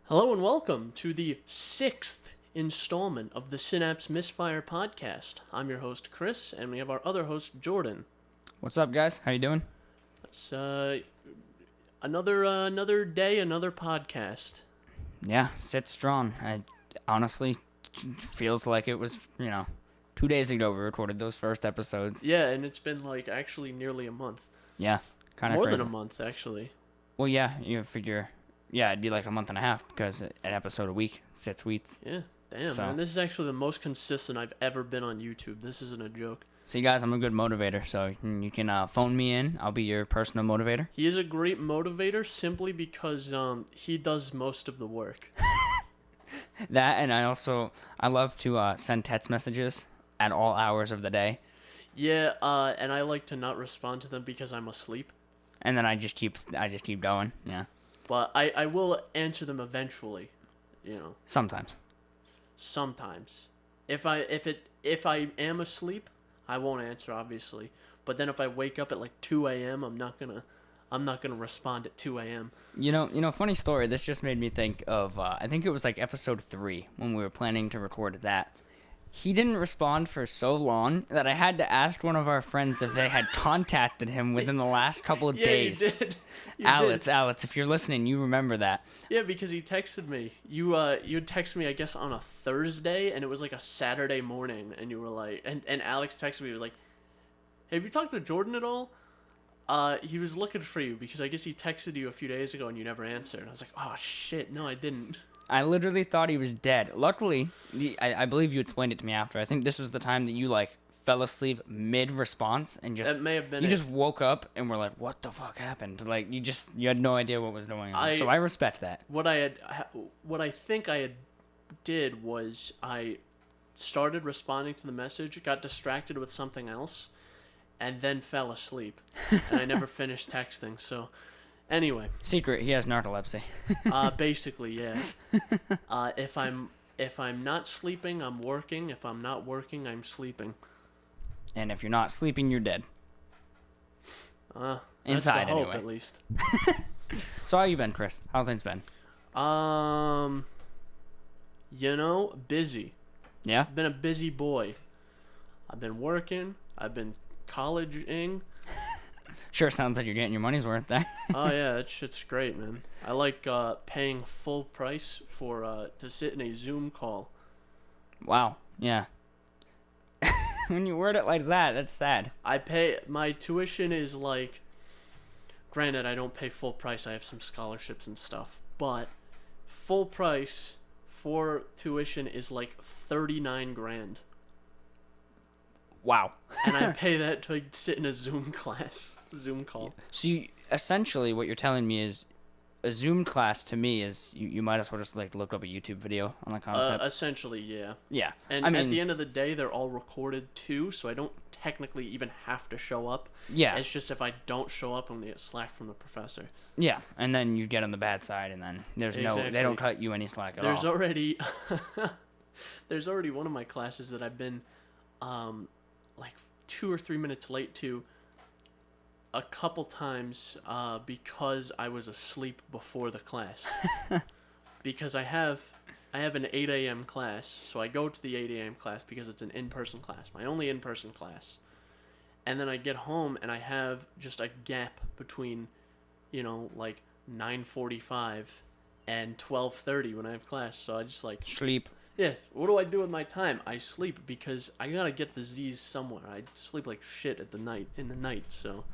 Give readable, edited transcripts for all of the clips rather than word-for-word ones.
Hello and welcome to the sixth installment of the Synapse Misfire podcast. I'm your host, Chris, and we have our other host, Jordan. What's up, guys? How you doing? It's another day, another podcast. Yeah, sit strong. I honestly feels like it was, 2 days ago we recorded those first episodes. Yeah, and it's been actually nearly a month. Yeah, kind of More crazy. than a month, actually. Well, yeah, you figure, it'd be like a month and a half because an episode a week, 6 weeks. Yeah, damn, man. This is actually the most consistent I've ever been on YouTube. This isn't a joke. See, guys, I'm a good motivator, so you can phone me in. I'll be your personal motivator. He is a great motivator simply because he does most of the work. That, and I love to send text messages at all hours of the day. Yeah, and I like to not respond to them because I'm asleep. And then I just keep going. Yeah. But I will answer them eventually, Sometimes. Sometimes. If I am asleep, I won't answer, obviously. But then if I wake up at 2 a.m., I'm not gonna respond at 2 a.m. Funny story. This just made me think of, I think it was episode 3 when we were planning to record that. He didn't respond for so long that I had to ask one of our friends if they had contacted him within the last couple of days. You did. Alex, if you're listening, you remember that. Yeah, because he texted me. You texted me, I guess, on a Thursday, and it was a Saturday morning, and you were like, and Alex texted me, he was like, "Hey, have you talked to Jordan at all? He was looking for you because I guess he texted you a few days ago and you never answered." And I was like, "Oh shit, no, I didn't." I literally thought he was dead. Luckily, I believe you explained it to me after. I think this was the time that you fell asleep mid-response and just that may have been you just woke up and were like, "What the fuck happened?" You had no idea what was going on. So I respect that. What I think I did was I started responding to the message, got distracted with something else, and then fell asleep, and I never finished texting. So. Anyway. Secret, he has narcolepsy. Basically, yeah. If I'm not sleeping, I'm working. If I'm not working, I'm sleeping. And if you're not sleeping, you're dead. That's Inside, the hope, anyway. At least. So how you been, Chris? How have things been? Busy. Yeah? I've been a busy boy. I've been working. I've been colleging. Sure sounds like you're getting your money's worth there. Oh yeah, that shit's great, man. I like paying full price for to sit in a Zoom call. Wow. Yeah. When you word it like that, that's sad. My tuition is granted, I don't pay full price. I have some scholarships and stuff, but full price for tuition is $39,000. Wow. And I pay that to sit in a Zoom call. So essentially what you're telling me is a Zoom class to me is you might as well just look up a YouTube video on the concept. Essentially, yeah. Yeah. And at the end of the day, they're all recorded too, so I don't technically even have to show up. Yeah. It's just if I don't show up, I'm going to get slack from the professor. Yeah, and then you get on the bad side, and then they don't cut you any slack at all. There's already one of my classes that I've been 2 or 3 minutes late to a couple times because I was asleep before the class. Because I have an 8 a.m. class, so I go to the 8 a.m. class because it's an in-person class, my only in-person class. And then I get home and I have just a gap between, 9:45 and 12:30 when I have class. So I just sleep. Yeah, what do I do with my time? I sleep because I gotta get the Z's somewhere. I sleep like shit in the night, so.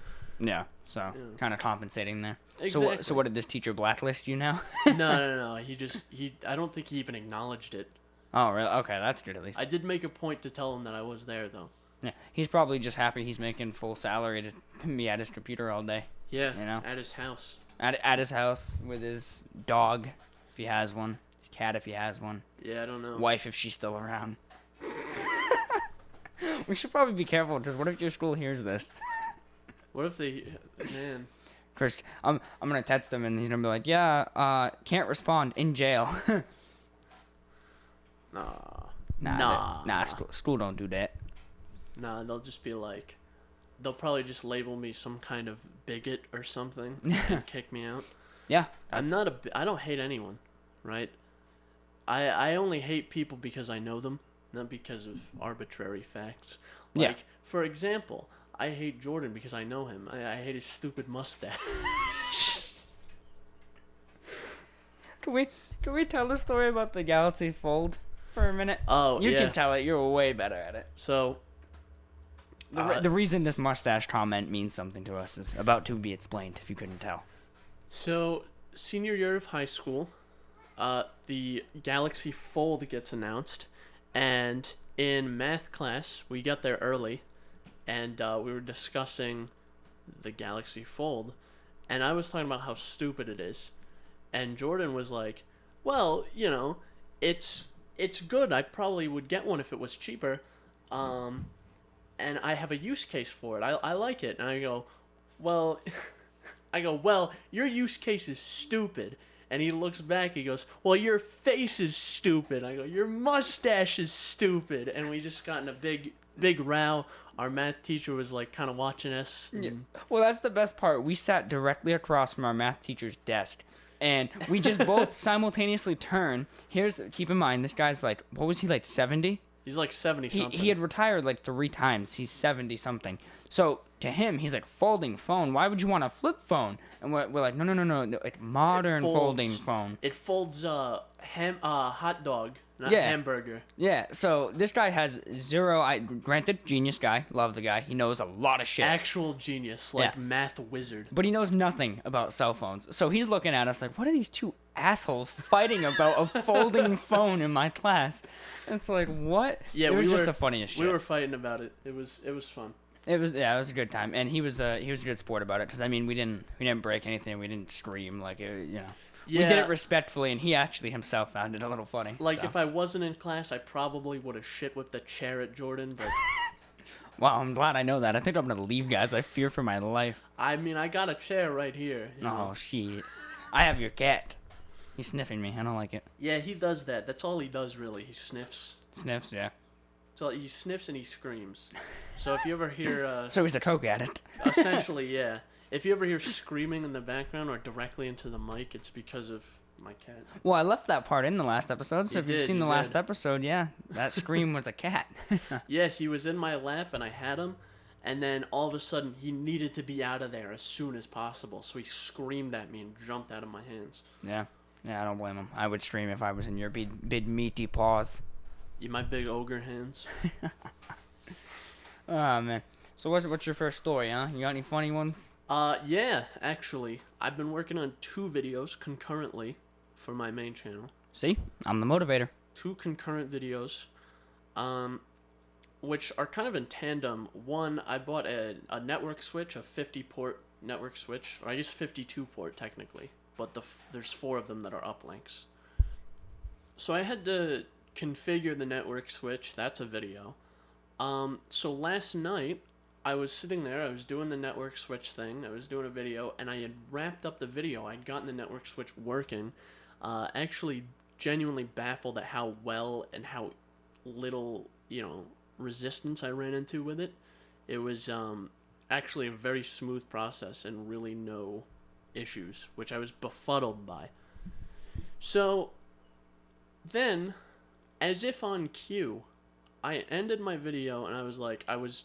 Yeah, so kind of compensating there. Exactly. So what did this teacher blacklist you now? No. I don't think he even acknowledged it. Oh, really? Okay, that's good at least. I did make a point to tell him that I was there, though. Yeah, he's probably just happy he's making full salary to be at his computer all day. Yeah, at his house. At his house with his dog, if he has one. His cat, if he has one. Yeah, I don't know. Wife, if she's still around. We should probably be careful, because what if your school hears this? What if man. Chris, I'm gonna text him and he's gonna be like, "Yeah, can't respond, in jail." Nah. School don't do that. Nah, they'll just be they'll probably just label me some kind of bigot or something and kick me out. Yeah. I don't hate anyone. right? I only hate people because I know them, not because of arbitrary facts. Like, for example, I hate Jordan because I know him. I hate his stupid mustache. Can we tell the story about the Galaxy Fold for a minute? Oh, You yeah. can tell it. You're way better at it. So, The reason this mustache comment means something to us is about to be explained, if you couldn't tell. So, senior year of high school, the Galaxy Fold gets announced, and in math class, we got there early, and we were discussing the Galaxy Fold, and I was talking about how stupid it is, and Jordan was like, well, it's good. I probably would get one if it was cheaper, and I have a use case for it. I like it. And I go, well, your use case is stupid. And he looks back, he goes, well, your face is stupid. I go, your mustache is stupid. And we just got in a big row. Our math teacher was like kind of watching us. Yeah. Well, that's the best part. We sat directly across from our math teacher's desk. And we just both simultaneously turn. Keep in mind, this guy's like, what was he, like 70? He's like 70-something. He had retired like 3 times. He's 70-something. So to him, he's like, folding phone. Why would you want a flip phone? And we're like, no, like modern folding phone. It folds hot dog, not hamburger. Yeah. So this guy has zero. Granted, genius guy. Love the guy. He knows a lot of shit. Actual genius, like math wizard. But he knows nothing about cell phones. So he's looking at us like, what are these two assholes fighting about a folding phone in my class? It's like, what? Yeah, it was just the funniest shit. We were fighting about it. It was fun. It was a good time, and he was a good sport about it. Because I mean, we didn't break anything, we didn't scream, like Yeah. We did it respectfully, and he actually himself found it a little funny. Like if I wasn't in class, I probably would have shit with the chair at Jordan, but. Wow, I'm glad I know that. I think I'm gonna leave, guys. I fear for my life. I mean, I got a chair right here. Oh shit! I have your cat. He's sniffing me. I don't like it. Yeah, he does that. That's all he does, really. He sniffs. Sniffs, yeah. So he sniffs and he screams. So if you ever hear... so he's a coke addict. Essentially, yeah. If you ever hear screaming in the background or directly into the mic, it's because of my cat. Well, I left that part in the last episode, so if you've seen the last did. episode, yeah, that scream was a cat. Yeah, he was in my lap and I had him, and then all of a sudden he needed to be out of there as soon as possible, so he screamed at me and jumped out of my hands. Yeah, I don't blame him. I would scream if I was in your big meaty paws. My big ogre hands. Oh, man. So what's your first story, huh? You got any funny ones? Yeah, actually. I've been working on 2 videos concurrently for my main channel. See? I'm the motivator. 2 concurrent videos, which are kind of in tandem. One, I bought a network switch, a 50-port network switch, or I guess 52-port technically, but there's 4 of them that are uplinks. So I had to configure the network switch. That's a video. So last night, I was sitting there, I was doing the network switch thing, I was doing a video, and I had wrapped up the video, I'd gotten the network switch working, actually genuinely baffled at how well and how little, resistance I ran into with it. It was actually a very smooth process and really no issues, which I was befuddled by. So then, as if on cue, I ended my video and I was like, I was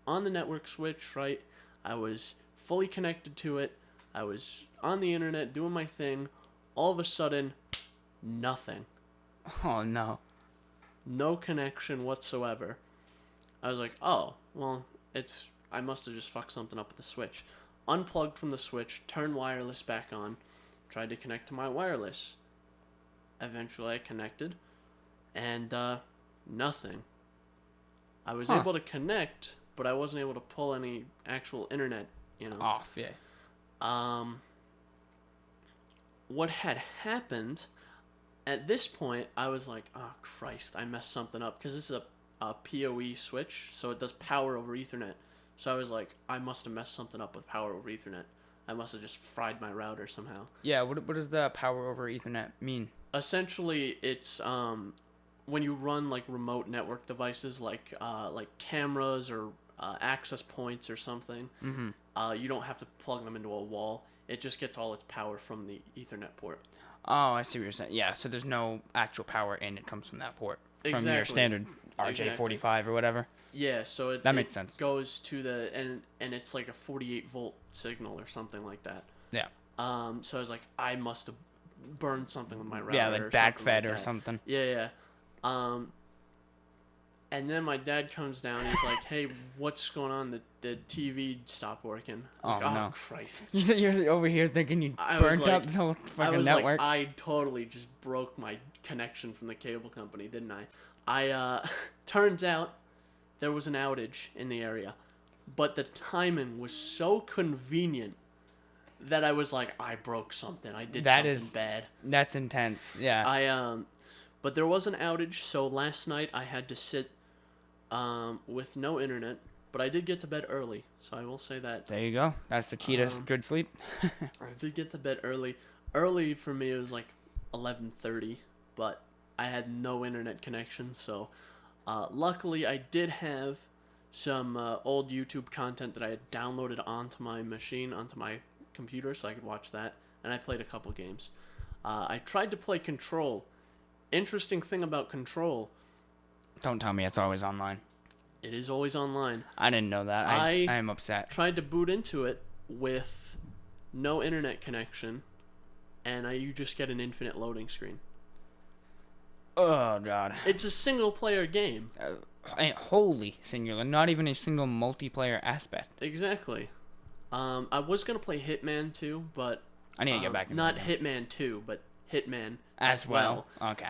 on the network switch, right? I was fully connected to it. I was on the internet doing my thing. All of a sudden, nothing. Oh, no. No connection whatsoever. I was like, oh, well, I must have just fucked something up with the switch. Unplugged from the switch, turned wireless back on, tried to connect to my wireless. Eventually I connected, and nothing. I was able to connect, but I wasn't able to pull any actual internet, off, yeah. What had happened, at this point, I was like, oh, Christ, I messed something up, because this is a PoE switch, so it does power over Ethernet. So I was like, I must have messed something up with power over Ethernet. I must have just fried my router somehow. Yeah, what does the power over Ethernet mean? Essentially, it's when you run like remote network devices, like cameras or access points or something. Mm-hmm. You don't have to plug them into a wall. It just gets all its power from the Ethernet port. Oh, I see what you're saying. Yeah, so there's no actual power in. It comes from that port. From your Exactly. standard RJ45 or whatever. Yeah, so That makes sense. goes to and it's like a 48-volt signal or something like that. Yeah. So I was like, I must have burned something with my router. Yeah, like backfed or something. Yeah. And then my dad comes down. He's like, "Hey, what's going on? The TV stopped working." I was like, no. Christ! You're over here thinking you burnt up the whole fucking network. I totally just broke my connection from the cable company, didn't I? Turns out there was an outage in the area, but the timing was so convenient that I was like, I broke something. I did something bad. That's intense. Yeah. But there was an outage, so last night I had to sit with no internet, but I did get to bed early, so I will say that. There you go. That's the key to good sleep. I did get to bed early. Early for me it was like 11:30, but I had no internet connection, so luckily I did have some old YouTube content that I had downloaded onto my machine, onto my computer, so I could watch that, and I played a couple games. I tried to play Control. Interesting thing about Control. Don't tell me it's always online. It is always online. I didn't know that. I am upset. Tried to boot into it with no internet connection, and you just get an infinite loading screen. Oh, God. It's a single-player game. Wholly singular. Not even a single multiplayer aspect. Exactly. I was going to play Hitman 2, but... I need to get back into Not Hitman 2, but Hitman as well. Okay.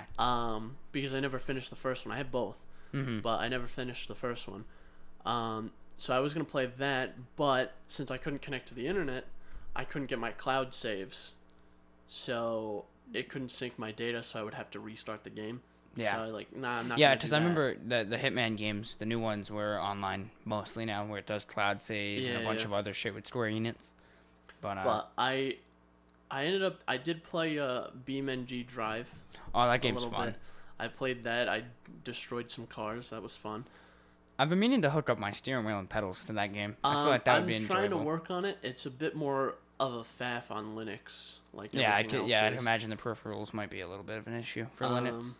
Because I never finished the first one. I have both, but I never finished the first one. So I was going to play that, but since I couldn't connect to the internet, I couldn't get my cloud saves. So it couldn't sync my data, so I would have to restart the game. Yeah. So I like, nah, I'm not Yeah, gonna because do I that. remember the Hitman games, the new ones were online mostly now, where it does cloud saves and a bunch of other shit with Square Enix. But I did play BeamNG Drive. Oh, that game's fun. Bit. I played that. I destroyed some cars. That was fun. I've been meaning to hook up my steering wheel and pedals to that game. I feel like that would be enjoyable. I'm trying to work on it. It's a bit more of a faff on Linux. Like I can imagine the peripherals might be a little bit of an issue for Linux.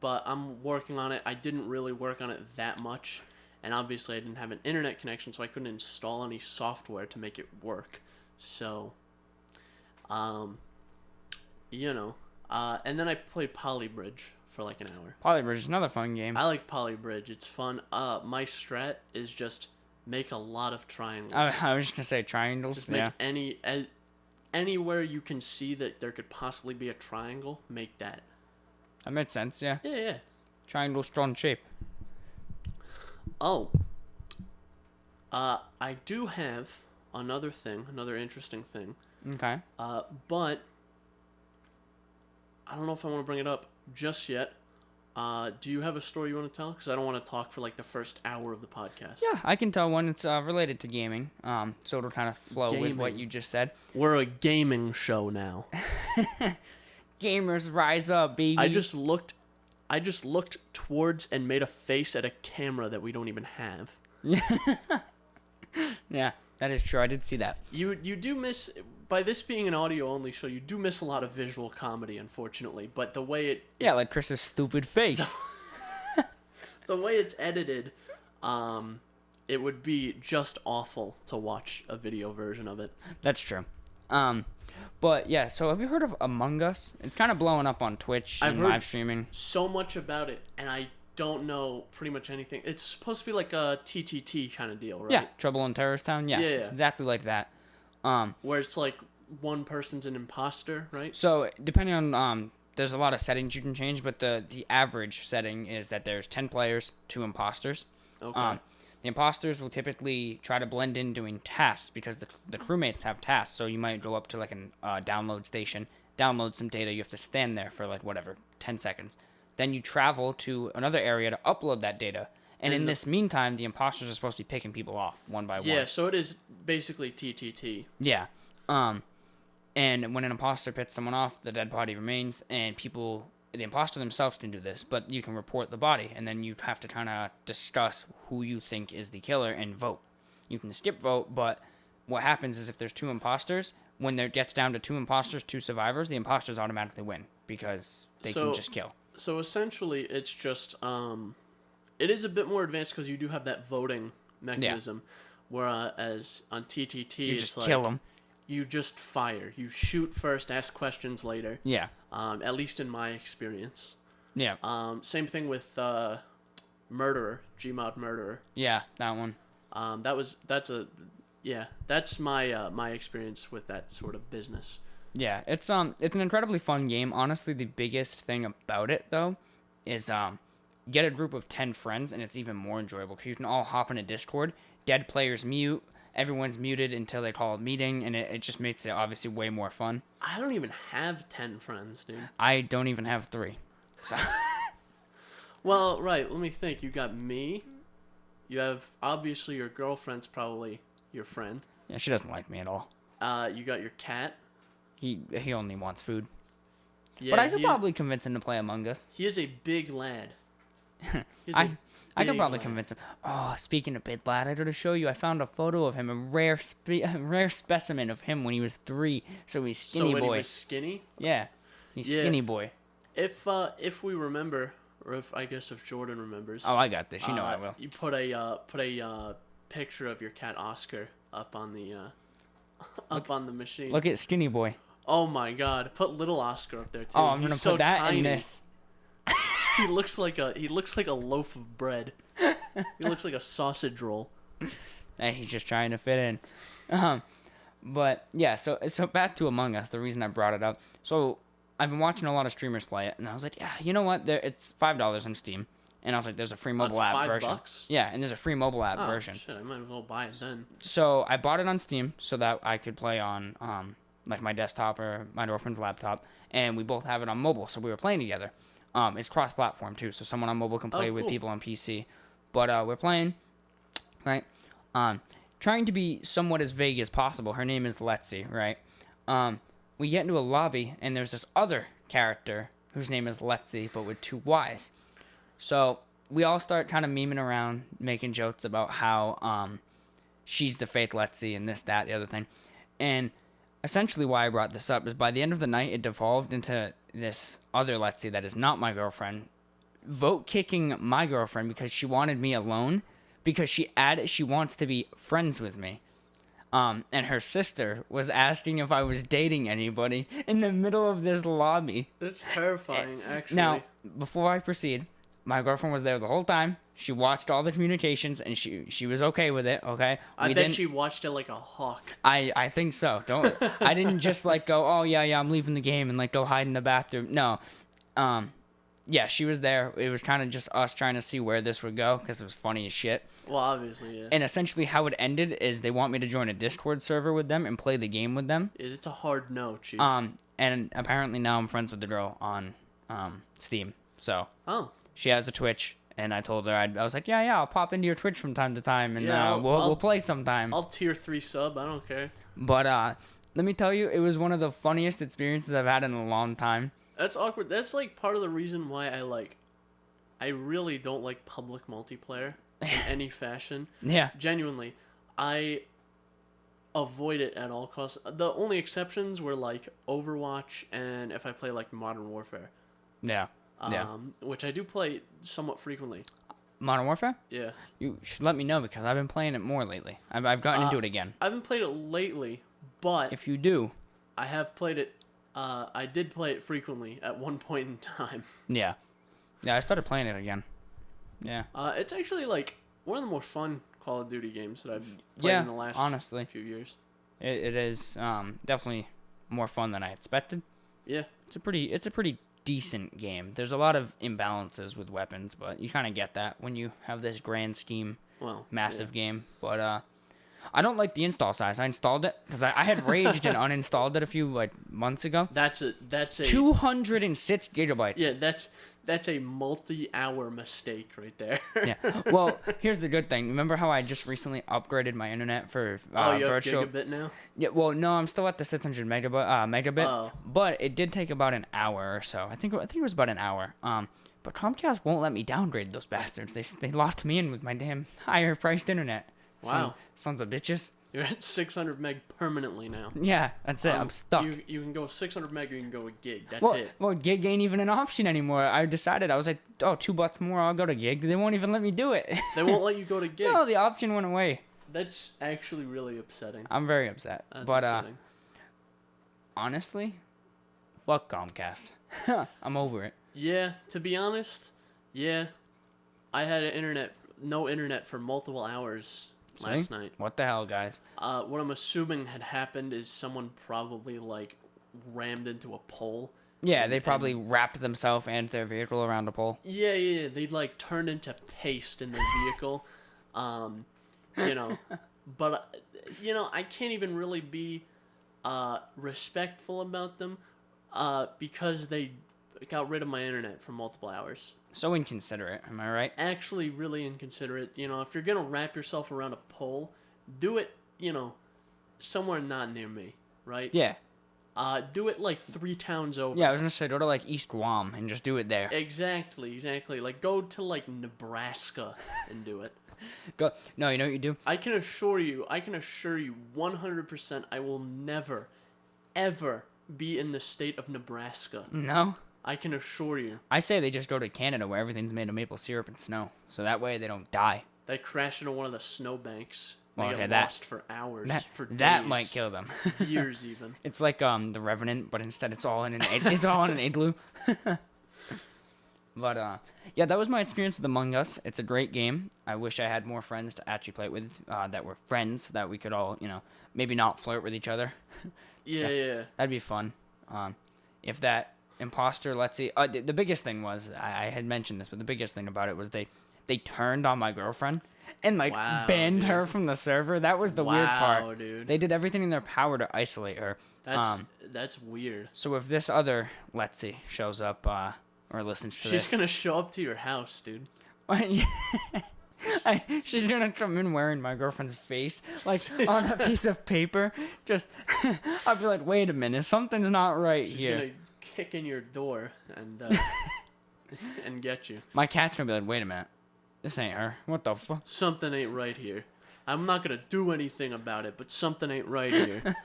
But I'm working on it. I didn't really work on it that much, and obviously I didn't have an internet connection, so I couldn't install any software to make it work. So, and then I played Polybridge for like an hour. Polybridge is another fun game. I like Polybridge. It's fun. My strat is just make a lot of triangles. I was just gonna say triangles. Just make anywhere you can see that there could possibly be a triangle, make that. That makes sense, yeah. Yeah. Triangle strong shape. Oh. I do have another interesting thing. Okay. But I don't know if I want to bring it up just yet. Do you have a story you want to tell? Because I don't want to talk for like the first hour of the podcast. Yeah, I can tell one. It's related to gaming. So it'll kind of flow with what you just said. We're a gaming show now. Gamers rise up, baby. I just looked towards and made a face at a camera that we don't even have. Yeah, that is true. I did see that. You do miss, by this being an audio only show, you do miss a lot of visual comedy, unfortunately. But the way like Chris's stupid face. The way it's edited, it would be just awful to watch a video version of it. That's true. But yeah, so have you heard of Among Us? It's kind of blowing up on Twitch and live streaming. So much about it, and I don't know pretty much anything. It's supposed to be like a TTT kind of deal, right? Yeah, Trouble in Terrorist Town. Yeah, it's exactly like that. Where it's like one person's an imposter, right? So depending on there's a lot of settings you can change, but the average setting is that there's 10 players, 2 imposters. Okay. The imposters will typically try to blend in doing tasks because the crewmates have tasks. So you might go up to like a download station, download some data. You have to stand there for like 10 seconds. Then you travel to another area to upload that data. And in this meantime, the imposters are supposed to be picking people off one by one. Yeah, so it is basically TTT. Yeah. And when an imposter picks someone off, the dead body remains, and the imposter themselves can do this, but you can report the body, and then you have to kind of discuss who you think is the killer and vote. You can skip vote, but what happens is if there's 2 imposters, when there gets down to 2 imposters, 2 survivors, the imposters automatically win because they can just kill. So essentially, it's just it is a bit more advanced because you do have that voting mechanism, whereas on TTT You it's just like kill them. you just fire. You shoot first, ask questions later. Yeah. At least in my experience. Yeah. Same thing with Murderer, Gmod Murderer. Yeah, that one. That's my experience with that sort of business. Yeah, it's an incredibly fun game. Honestly, the biggest thing about it though is get a group of 10 friends and it's even more enjoyable because you can all hop in a Discord. Dead players mute. Everyone's muted until they call a meeting, and it just makes it obviously way more fun. I don't even have 10 friends, dude. I don't even have 3. So. Well, right. Let me think. You got me. You have obviously your girlfriend's probably your friend. Yeah, she doesn't like me at all. You got your cat. He only wants food. Yeah, but I could probably convince him to play Among Us. He is a big lad. I could probably convince him. Oh, speaking of big lad, I got to show you. I found a photo of him, a rare specimen of him when he was 3. So he's skinny boy. He was skinny? Yeah, he's skinny boy. If we remember, or if Jordan remembers. Oh, I got this. You know I will. You put a picture of your cat Oscar up on the on the machine. Look at skinny boy. Oh my God! Put little Oscar up there too. Oh, I'm gonna put that tiny. in this. He looks like a loaf of bread. He looks like a sausage roll. Hey, he's just trying to fit in. But yeah, so back to Among Us. The reason I brought it up. So I've been watching a lot of streamers play it, and I was like, yeah, you know what? It's $5 on Steam, and I was like, there's a free mobile app version. $5? Yeah, and there's a free mobile app version. Shit, I might as well buy it then. So I bought it on Steam so that I could play on like my desktop or my girlfriend's laptop, and we both have it on mobile, so we were playing together. It's cross-platform too, so someone on mobile can play with people on PC. But we're playing, right? Trying to be somewhat as vague as possible. Her name is Letzi, right? We get into a lobby, and there's this other character whose name is Letzi, but with 2 Y's. So we all start kind of memeing around, making jokes about how she's the fake Letzi and this, that, the other thing. And essentially why I brought this up is by the end of the night, it devolved into this other Letzi that is not my girlfriend, vote kicking my girlfriend because she wanted me alone because she wants to be friends with me. And her sister was asking if I was dating anybody in the middle of this lobby. That's terrifying, actually. Now, before I proceed, my girlfriend was there the whole time. She watched all the communications, and she was okay with it, okay? I bet she watched it like a hawk. I think so. I didn't just, like, go, oh, yeah, I'm leaving the game and, like, go hide in the bathroom. No. Yeah, she was there. It was kind of just us trying to see where this would go because it was funny as shit. Well, obviously, yeah. And essentially how it ended is they want me to join a Discord server with them and play the game with them. It's a hard no, Chief. And apparently now I'm friends with the girl on Steam. So she has a Twitch, and I told her, I was like, yeah, I'll pop into your Twitch from time to time, and we'll play sometime. I'll tier 3 sub. I don't care. But let me tell you, it was one of the funniest experiences I've had in a long time. That's awkward. That's like part of the reason why I really don't like public multiplayer in any fashion. Yeah. Genuinely, I avoid it at all costs. The only exceptions were like Overwatch and if I play like Modern Warfare. Yeah. Which I do play somewhat frequently. Modern Warfare? Yeah. You should let me know because I've been playing it more lately. I've gotten into it again. I haven't played it lately, but if you do, I have played it. I did play it frequently at one point in time. Yeah, I started playing it again. Yeah. It's actually like one of the more fun Call of Duty games that I've played in the last few years. It is definitely more fun than I expected. Yeah. It's a pretty decent game. There's a lot of imbalances with weapons, but you kind of get that when you have this grand scheme, massive game. But I don't like the install size. I installed it because I had raged and uninstalled it a few months ago. That's a 206 gigabytes. Yeah, that's a multi-hour mistake right there. Yeah. Well, here's the good thing. Remember how I just recently upgraded my internet for you virtual? have gigabit now? Yeah. Well, no, I'm still at the 600 megabit. But it did take about an hour or so. I think it was about an hour. But Comcast won't let me downgrade those bastards. They locked me in with my damn higher priced internet. Wow. Sons of bitches. You're at 600 meg permanently now. Yeah, that's it. I'm stuck. You can go 600 meg or you can go a gig. That's well, it. Well, gig ain't even an option anymore. I decided, I was like, oh, $2 more, I'll go to gig. They won't even let me do it. They won't let you go to gig. No, the option went away. That's actually really upsetting. I'm very upset. That's but upsetting. Honestly, fuck Comcast. I'm over it. Yeah, to be honest, yeah. I had no internet for multiple hours last night. What the hell, guys? What I'm assuming had happened is someone probably like rammed into a pole. Yeah, they probably wrapped themselves and their vehicle around a pole. Yeah. They like turned into paste in their vehicle. You know, but I can't even really be respectful about them because they got rid of my internet for multiple hours. So inconsiderate, am I right? Actually, really inconsiderate. If you're gonna wrap yourself around a pole, do it, somewhere not near me, right? Yeah. Do it like 3 towns over. Yeah, I was gonna say go to like East Guam and just do it there. Exactly. Like go to like Nebraska and do it. Go. No, you know what you do? I can assure you 100% I will never, ever be in the state of Nebraska. No. I can assure you. I say they just go to Canada where everything's made of maple syrup and snow, so that way they don't die. They crash into one of the snowbanks. They Well, get lost for hours, for days. That might kill them. Years even. It's like the Revenant, but instead it's all in an igloo. But yeah, that was my experience with Among Us. It's a great game. I wish I had more friends to actually play it with that were friends that we could all, maybe not flirt with each other. Yeah. That'd be fun. If that imposter, let's see. The biggest thing was, I had mentioned this, but the biggest thing about it was they turned on my girlfriend and banned her from the server. That was the weird part. Dude. They did everything in their power to isolate her. That's weird. So if this other Letzi shows up or listens to this, she's gonna show up to your house, dude. She's gonna come in wearing my girlfriend's face, on a piece of paper. Just, I'll be like, wait a minute, something's not right here. She's gonna kick in your door and and get you. My cat's gonna be like, wait a minute, this ain't her. What the fuck? Something ain't right here. I'm not gonna do anything about it, but something ain't right here.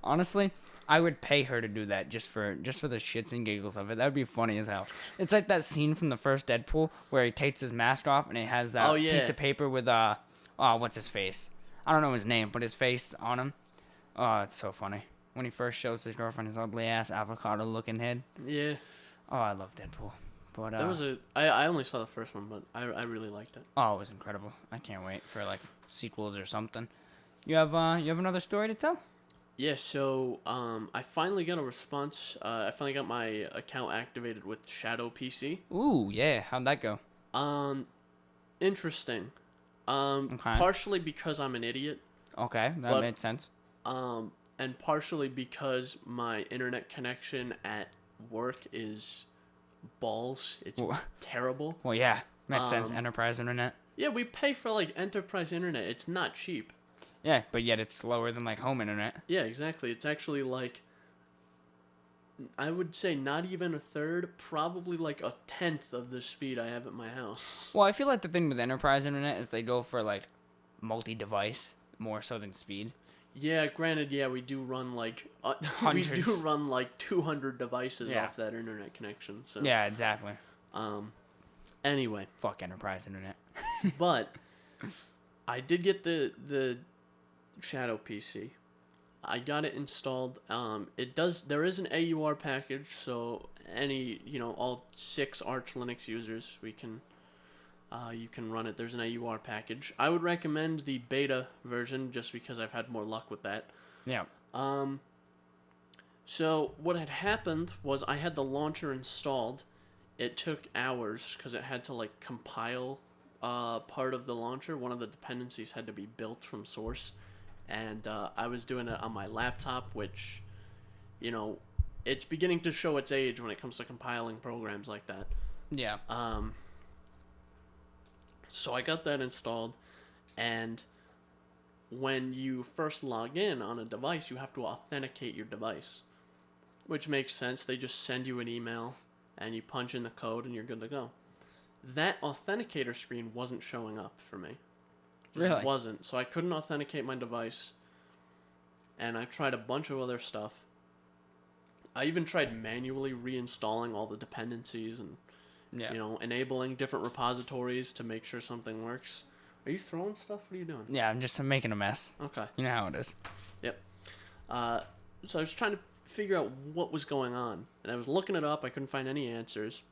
Honestly, I would pay her to do that just for the shits and giggles of it. That would be funny as hell. It's like that scene from the first Deadpool where he takes his mask off and it has that piece of paper with what's his face? I don't know his name, but his face on him. Oh, it's so funny. When he first shows his girlfriend his ugly ass avocado looking head. Yeah. Oh, I love Deadpool. But that was I only saw the first one, but I really liked it. Oh, it was incredible. I can't wait for sequels or something. You have another story to tell? Yeah, so I finally got a response. I finally got my account activated with Shadow PC. Ooh, yeah. How'd that go? Interesting. Okay. Partially because I'm an idiot. Okay, that made sense. And partially because my internet connection at work is balls. It's terrible. Well, yeah, makes sense. Enterprise internet. Yeah, we pay for enterprise internet. It's not cheap. Yeah, but yet it's slower than home internet. Yeah, exactly. It's actually I would say not even a third, probably a tenth of the speed I have at my house. Well, I feel like the thing with enterprise internet is they go for multi-device more so than speed. Yeah, granted, we do run hundreds. We do run 200 devices off that internet connection. So yeah, exactly. Anyway, fuck enterprise internet. But I did get the Shadow PC. I got it installed. There is an AUR package, so all 6 Arch Linux users, you can run it. There's an AUR package. I would recommend the beta version just because I've had more luck with that. Yeah. So what had happened was I had the launcher installed. It took hours because it had to compile part of the launcher. One of the dependencies had to be built from source. And I was doing it on my laptop, which, it's beginning to show its age when it comes to compiling programs like that. Yeah. So I got that installed, and when you first log in on a device, you have to authenticate your device, which makes sense. They just send you an email, and you punch in the code, and you're good to go. That authenticator screen wasn't showing up for me. Really? wasn't. So I couldn't authenticate my device. And I tried a bunch of other stuff. I even tried manually reinstalling all the dependencies and, enabling different repositories to make sure something works. Are you throwing stuff? What are you doing? Yeah, I'm making a mess. Okay. You know how it is. Yep. So I was trying to figure out what was going on. And I was looking it up. I couldn't find any answers.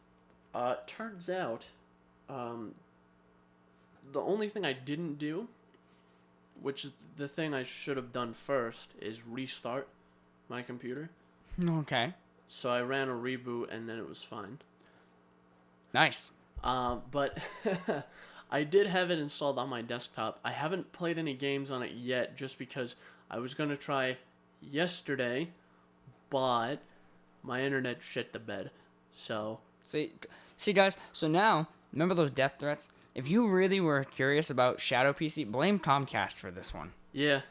Turns out, the only thing I didn't do, which is the thing I should have done first, is restart my computer. Okay. So I ran a reboot and then it was fine. Nice. But I did have it installed on my desktop. I haven't played any games on it yet just because I was going to try yesterday, but my internet shit the bed. So... See, guys, so now, remember those death threats? If you really were curious about Shadow PC, blame Comcast for this one. Yeah.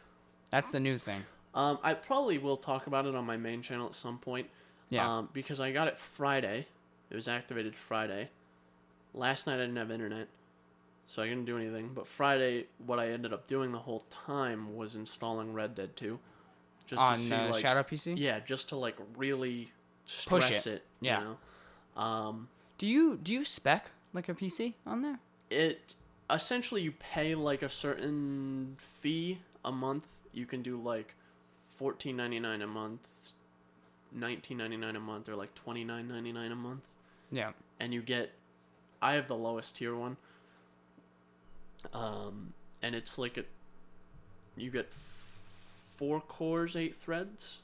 That's the new thing. I probably will talk about it on my main channel at some point. Yeah. Because I got it Friday. It was activated Friday. Last night I didn't have internet, so I couldn't do anything. But Friday, what I ended up doing the whole time was installing Red Dead 2. Just on to see, like, Shadow PC? Yeah, just to like really stress it. Yeah. You know? Do you spec like a PC on there? It essentially you pay like a certain fee a month. You can do like $14.99 a month, $19.99 a month, or like $29.99 a month. Yeah. And you get, I have the lowest tier one. And it's like you get 4 cores, 8 threads.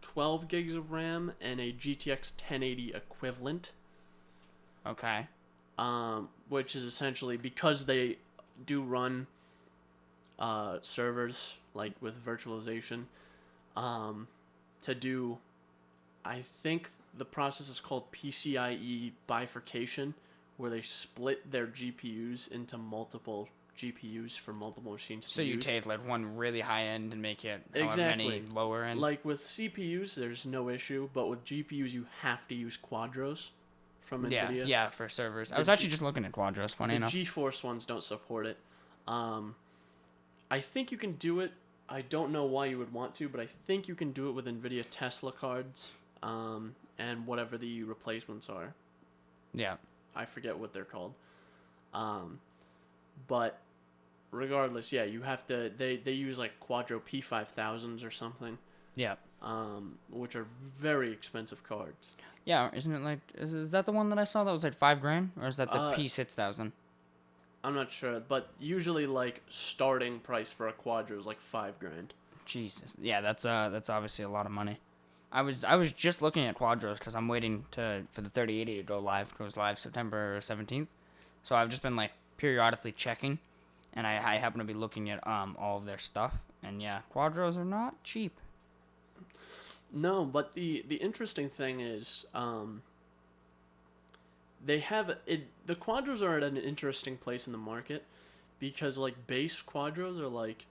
12 gigs of RAM and a GTX 1080 equivalent. Okay. Which is essentially because they do run servers like with virtualization to do, I think the process is called PCIe bifurcation, where they split their GPUs into multiple GPUs for multiple machines to use. So you take like one really high end and make it however many lower end? Like with CPUs, there's no issue, but with GPUs, you have to use Quadros from NVIDIA. Yeah, for servers. I was actually just looking at Quadros, funny enough. The GeForce ones don't support it. I think you can do it. I don't know why you would want to, but I think you can do it with NVIDIA Tesla cards and whatever the replacements are. Yeah. I forget what they're called. But regardless, yeah, you have to. They use like Quadro P5000s or something. Yeah. Which are very expensive cards. Yeah, isn't it like is that the one that I saw that was like $5,000, or is that the P6000? I'm not sure, but usually like starting price for a Quadro is like $5,000. Jesus, yeah, that's obviously a lot of money. I was just looking at Quadros because I'm waiting for the 3080 to go live. It goes live September 17th, so I've just been like periodically checking, and I happen to be looking at all of their stuff, and yeah, Quadros are not cheap. No, but the interesting thing is, they have it. The Quadros are at an interesting place in the market, because like base Quadros are like,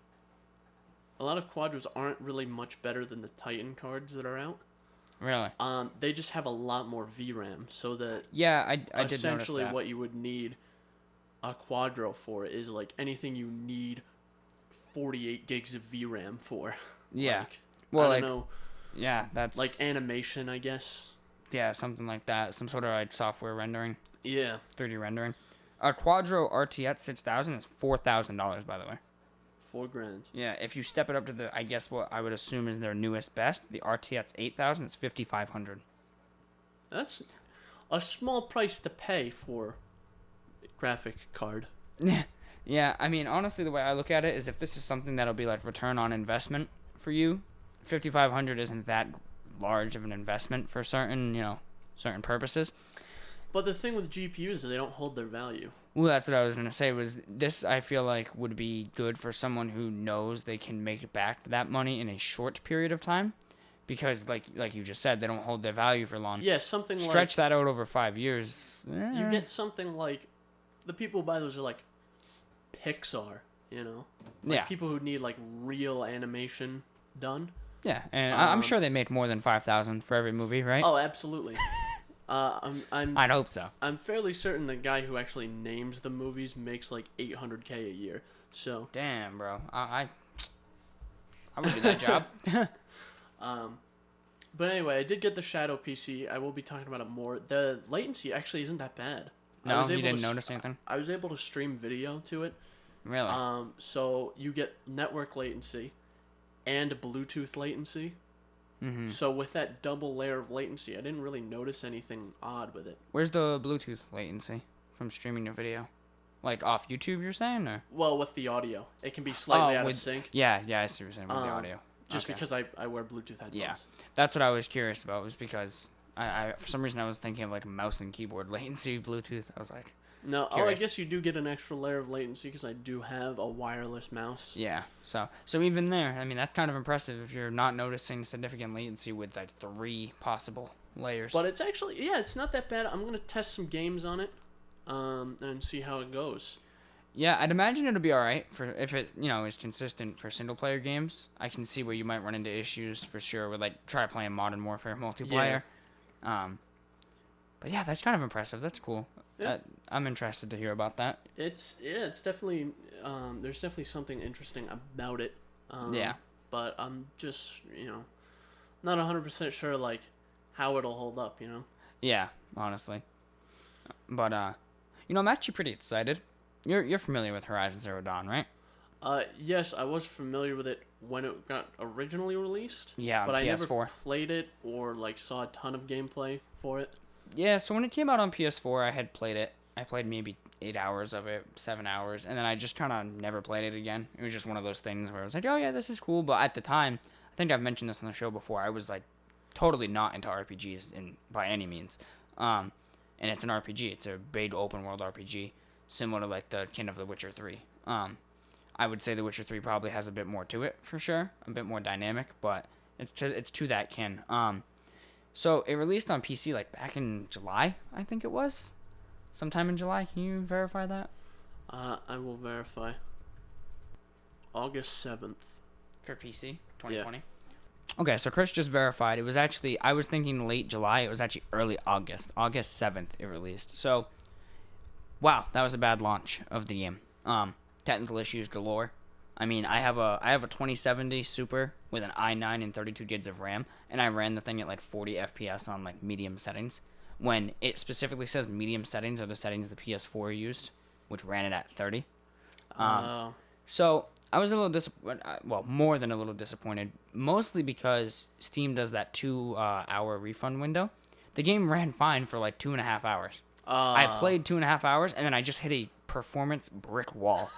a lot of Quadros aren't really much better than the Titan cards that are out. Really? They just have a lot more VRAM, so that yeah, I did notice that. Essentially, what you would need a Quadro for is like anything you need 48 gigs of VRAM for. Yeah. Like, well, I don't know. Yeah, that's like animation, I guess. Yeah, something like that. Some sort of like software rendering. Yeah. 3D rendering. A Quadro RTX 6000 is $4,000, by the way. $4,000. Yeah, if you step it up to the, I guess what I would assume is their newest best, the RTX 8000, it's $5,500. That's a small price to pay for a graphic card. Yeah, I mean, honestly, the way I look at it is if this is something that'll be like return on investment for you, $5,500 isn't that large of an investment for certain purposes. But the thing with GPUs is they don't hold their value. Well, that's what I was going to say, was this I feel like would be good for someone who knows they can make back that money in a short period of time. Because, like you just said, they don't hold their value for long. Yeah, something like... Stretch that out over 5 years. You get something like... The people who buy those are like Pixar, you know? Like yeah. People who need like real animation done. Yeah, and I'm sure they make more than $5,000 for every movie, right? Oh, absolutely. I'd hope so. I'm fairly certain the guy who actually names the movies makes like $800K a year. So damn, bro. I would do that job. But anyway, I did get the Shadow PC. I will be talking about it more. The latency actually isn't that bad. No, you didn't notice anything? I was able to stream video to it. Really? So you get network latency and Bluetooth latency. Mm-hmm. So with that double layer of latency, I didn't really notice anything odd with it. Where's the Bluetooth latency from streaming your video? Like off YouTube, you're saying, or? Well, with the audio, it can be slightly out with, of sync. Yeah, I see what you're saying with the audio. Just okay. because I wear Bluetooth headphones. Yeah, that's what I was curious about. Was because I for some reason I was thinking of like mouse and keyboard latency Bluetooth. I was like, no. Curious. Oh, I guess you do get an extra layer of latency because I do have a wireless mouse. Yeah. So even there, I mean, that's kind of impressive if you're not noticing significant latency with like 3 possible layers. But it's actually it's not that bad. I'm gonna test some games on it, and see how it goes. Yeah, I'd imagine it'll be all right for if it is consistent for single player games. I can see where you might run into issues for sure with like try playing Modern Warfare multiplayer. Yeah. But yeah, that's kind of impressive. That's cool. Yeah. I'm interested to hear about that. It's definitely there's definitely something interesting about it. Yeah. But I'm just not 100% sure like how it'll hold up. Yeah, honestly. But I'm actually pretty excited. You're familiar with Horizon Zero Dawn, right? Yes, I was familiar with it when it got originally released. Yeah, but on I PS4. never played it or like saw a ton of gameplay for it. Yeah, so when it came out on PS4, I had played it. I played maybe 8 hours of it, 7 hours, and then I just kind of never played it again. It was just one of those things where I was like, oh yeah, this is cool, but at the time, I think I've mentioned this on the show before, I was like totally not into RPGs by any means. And it's an RPG. It's a big open world RPG. Similar to like the kin of The Witcher 3. I would say The Witcher 3 probably has a bit more to it for sure, a bit more dynamic, but it's to that kin. So it released on PC like back in July, I think it was, sometime in July. Can you verify that? I will verify. August 7th for PC 2020. Yeah. Okay, so Chris just verified. It was actually I was thinking late July. It was actually early August 7th. It released. So. Wow, that was a bad launch of the game. Technical issues galore. I mean, I have a 2070 Super with an i9 and 32 gigs of RAM, and I ran the thing at like 40 FPS on like medium settings. When it specifically says medium settings are the settings the PS4 used, which ran it at 30. So I was a little disappointed. Well, more than a little disappointed, mostly because Steam does that 2-hour refund window. The game ran fine for like 2.5 hours. I played 2.5 hours, and then I just hit a performance brick wall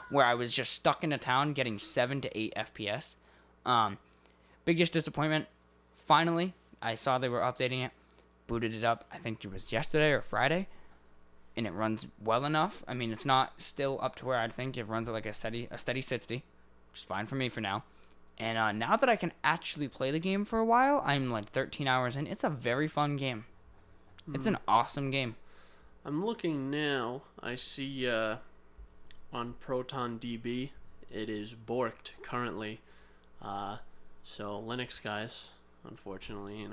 where I was just stuck in a town getting 7 to 8 FPS. Biggest disappointment, finally, I saw they were updating it, booted it up, I think it was yesterday or Friday, and it runs well enough. I mean, it's not still up to where I'd think. It runs at like a steady 60, which is fine for me for now. And now that I can actually play the game for a while, I'm like 13 hours in. It's a very fun game. It's an awesome game. I'm looking now. I see on ProtonDB it is borked currently. So Linux guys, unfortunately,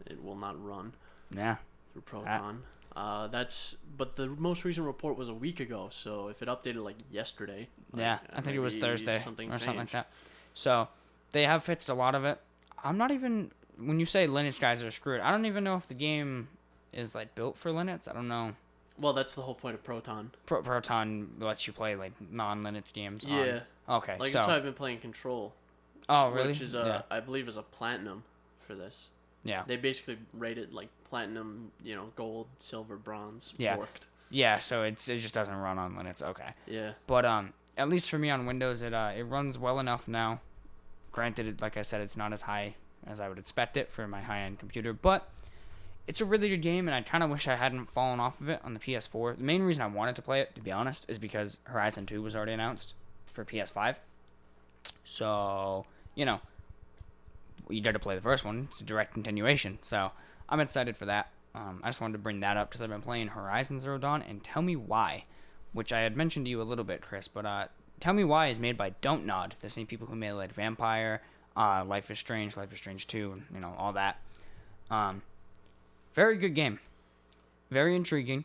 it will not run. Yeah. Through Proton. But the most recent report was a week ago, so if it updated like yesterday. Yeah, I think it was Thursday or something like that. So they have fixed a lot of it. I'm not even when you say Linux guys are screwed, I don't even know if the game is like built for Linux. I don't know. Well, that's the whole point of Proton. Proton lets you play like non-Linux games. Yeah. Okay. Like that's how I've been playing Control. Oh, really? Which is I believe is a platinum for this. Yeah. They basically rated like platinum, gold, silver, bronze, yeah. borked. Yeah. So it just doesn't run on Linux. Okay. Yeah. But at least for me on Windows, it runs well enough now. Granted, like I said, it's not as high as I would expect it for my high-end computer, but it's a really good game, and I kind of wish I hadn't fallen off of it on the PS4. The main reason I wanted to play it, to be honest, is because Horizon 2 was already announced for PS5. So, you got to play the first one. It's a direct continuation, so I'm excited for that. I just wanted to bring that up because I've been playing Horizon Zero Dawn, and Tell Me Why, which I had mentioned to you a little bit, Chris, but Tell Me Why is made by Don't Nod, the same people who made like Vampire, Life is Strange 2, and all that. Very good game. Very intriguing.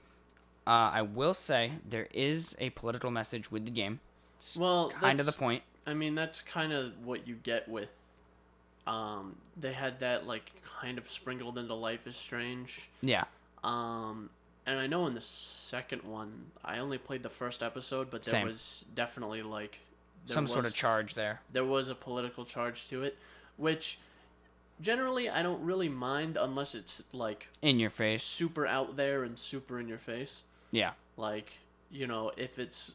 I will say there is a political message with the game. It's Well, kind of the point. I mean, that's kind of what you get with. They had that like kind of sprinkled into Life is Strange. Yeah. And I know in the second one, I only played the first episode, but there Same. was definitely like Some sort of charge there. There was a political charge to it, which generally I don't really mind unless it's like In your face. super out there and super in your face. Yeah. Like, you know, if it's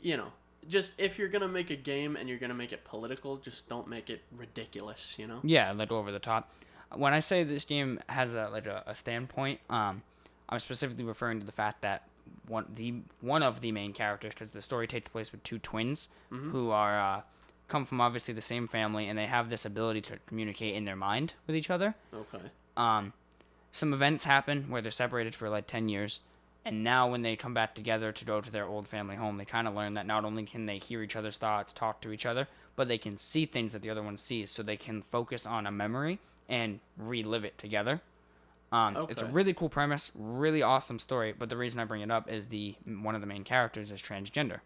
you know, just if you're gonna make a game and you're gonna make it political, just don't make it ridiculous, you know? Yeah, like over the top. When I say this game has a standpoint, I'm specifically referring to the fact that one of the main characters, because the story takes place with two twins who are come from obviously the same family, and they have this ability to communicate in their mind with each other. Okay. Some events happen where they're separated for like 10 years, and now when they come back together to go to their old family home, they kind of learn that not only can they hear each other's thoughts, talk to each other, but they can see things that the other one sees, so they can focus on a memory and relive it together. It's a really cool premise, really awesome story, but the reason I bring it up is one of the main characters is transgender.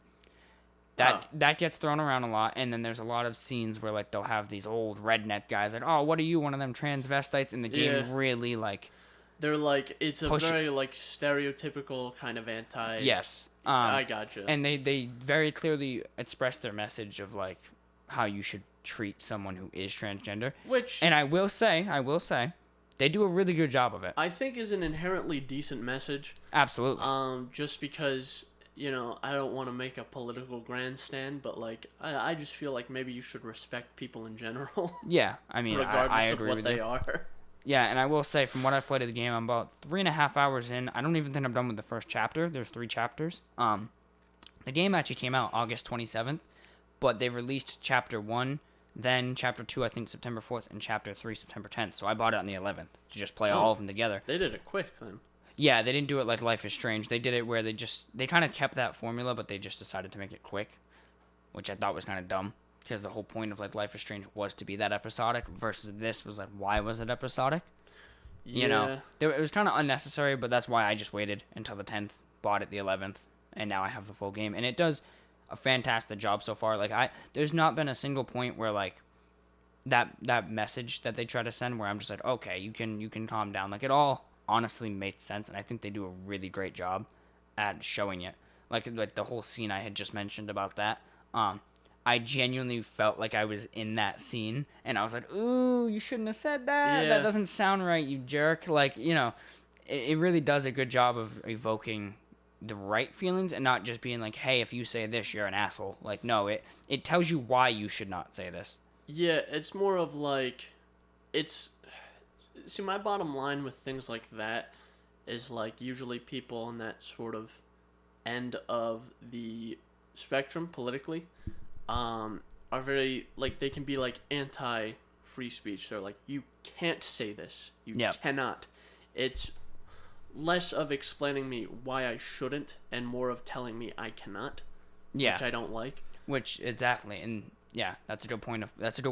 That gets thrown around a lot, and then there's a lot of scenes where like they'll have these old redneck guys like, oh, what are you, one of them transvestites? And the game really like... They're like, it's a very like stereotypical kind of anti... Yes. I gotcha. And they very clearly express their message of like how you should treat someone who is transgender. And I will say, they do a really good job of it. I think is an inherently decent message. Absolutely. Just because, you know, I don't want to make a political grandstand, but like I just feel like maybe you should respect people in general. Yeah, I mean, regardless I agree of what with they you. are. Yeah, and I will say, from what I've played of the game, I'm about 3.5 hours in. I don't even think I'm done with the first chapter. There's 3 chapters. The game actually came out August 27th, but they released Chapter 1, then Chapter 2, I think, September 4th, and Chapter 3, September 10th. So I bought it on the 11th to just play all of them together. They did it quick, then. Yeah, they didn't do it like Life is Strange. They did it where they kind of kept that formula, but they just decided to make it quick, which I thought was kind of dumb. Because the whole point of like Life is Strange was to be that episodic, versus this was like, why was it episodic? Yeah. You know, it was kind of unnecessary, but that's why I just waited until the 10th, bought it the 11th, and now I have the full game. And it does a fantastic job so far. Like there's not been a single point where like that message that they try to send where I'm just like, okay, you can calm down. Like it all honestly made sense, and I think they do a really great job at showing it. Like the whole scene I had just mentioned about that. I genuinely felt like I was in that scene, and I was like, ooh, you shouldn't have said that. Yeah. That doesn't sound right, you jerk. Like, you know, it really does a good job of evoking the right feelings and not just being like, hey, if you say this, you're an asshole. Like, no, it tells you why you should not say this. Yeah, it's more of like, see, my bottom line with things like that is like usually people on that sort of end of the spectrum politically are very, like, they can be, like, anti-free speech. They're like, you can't say this. You cannot. It's less of explaining me why I shouldn't and more of telling me I cannot. Yeah. Which I don't like. Which, exactly. And, yeah, that's a good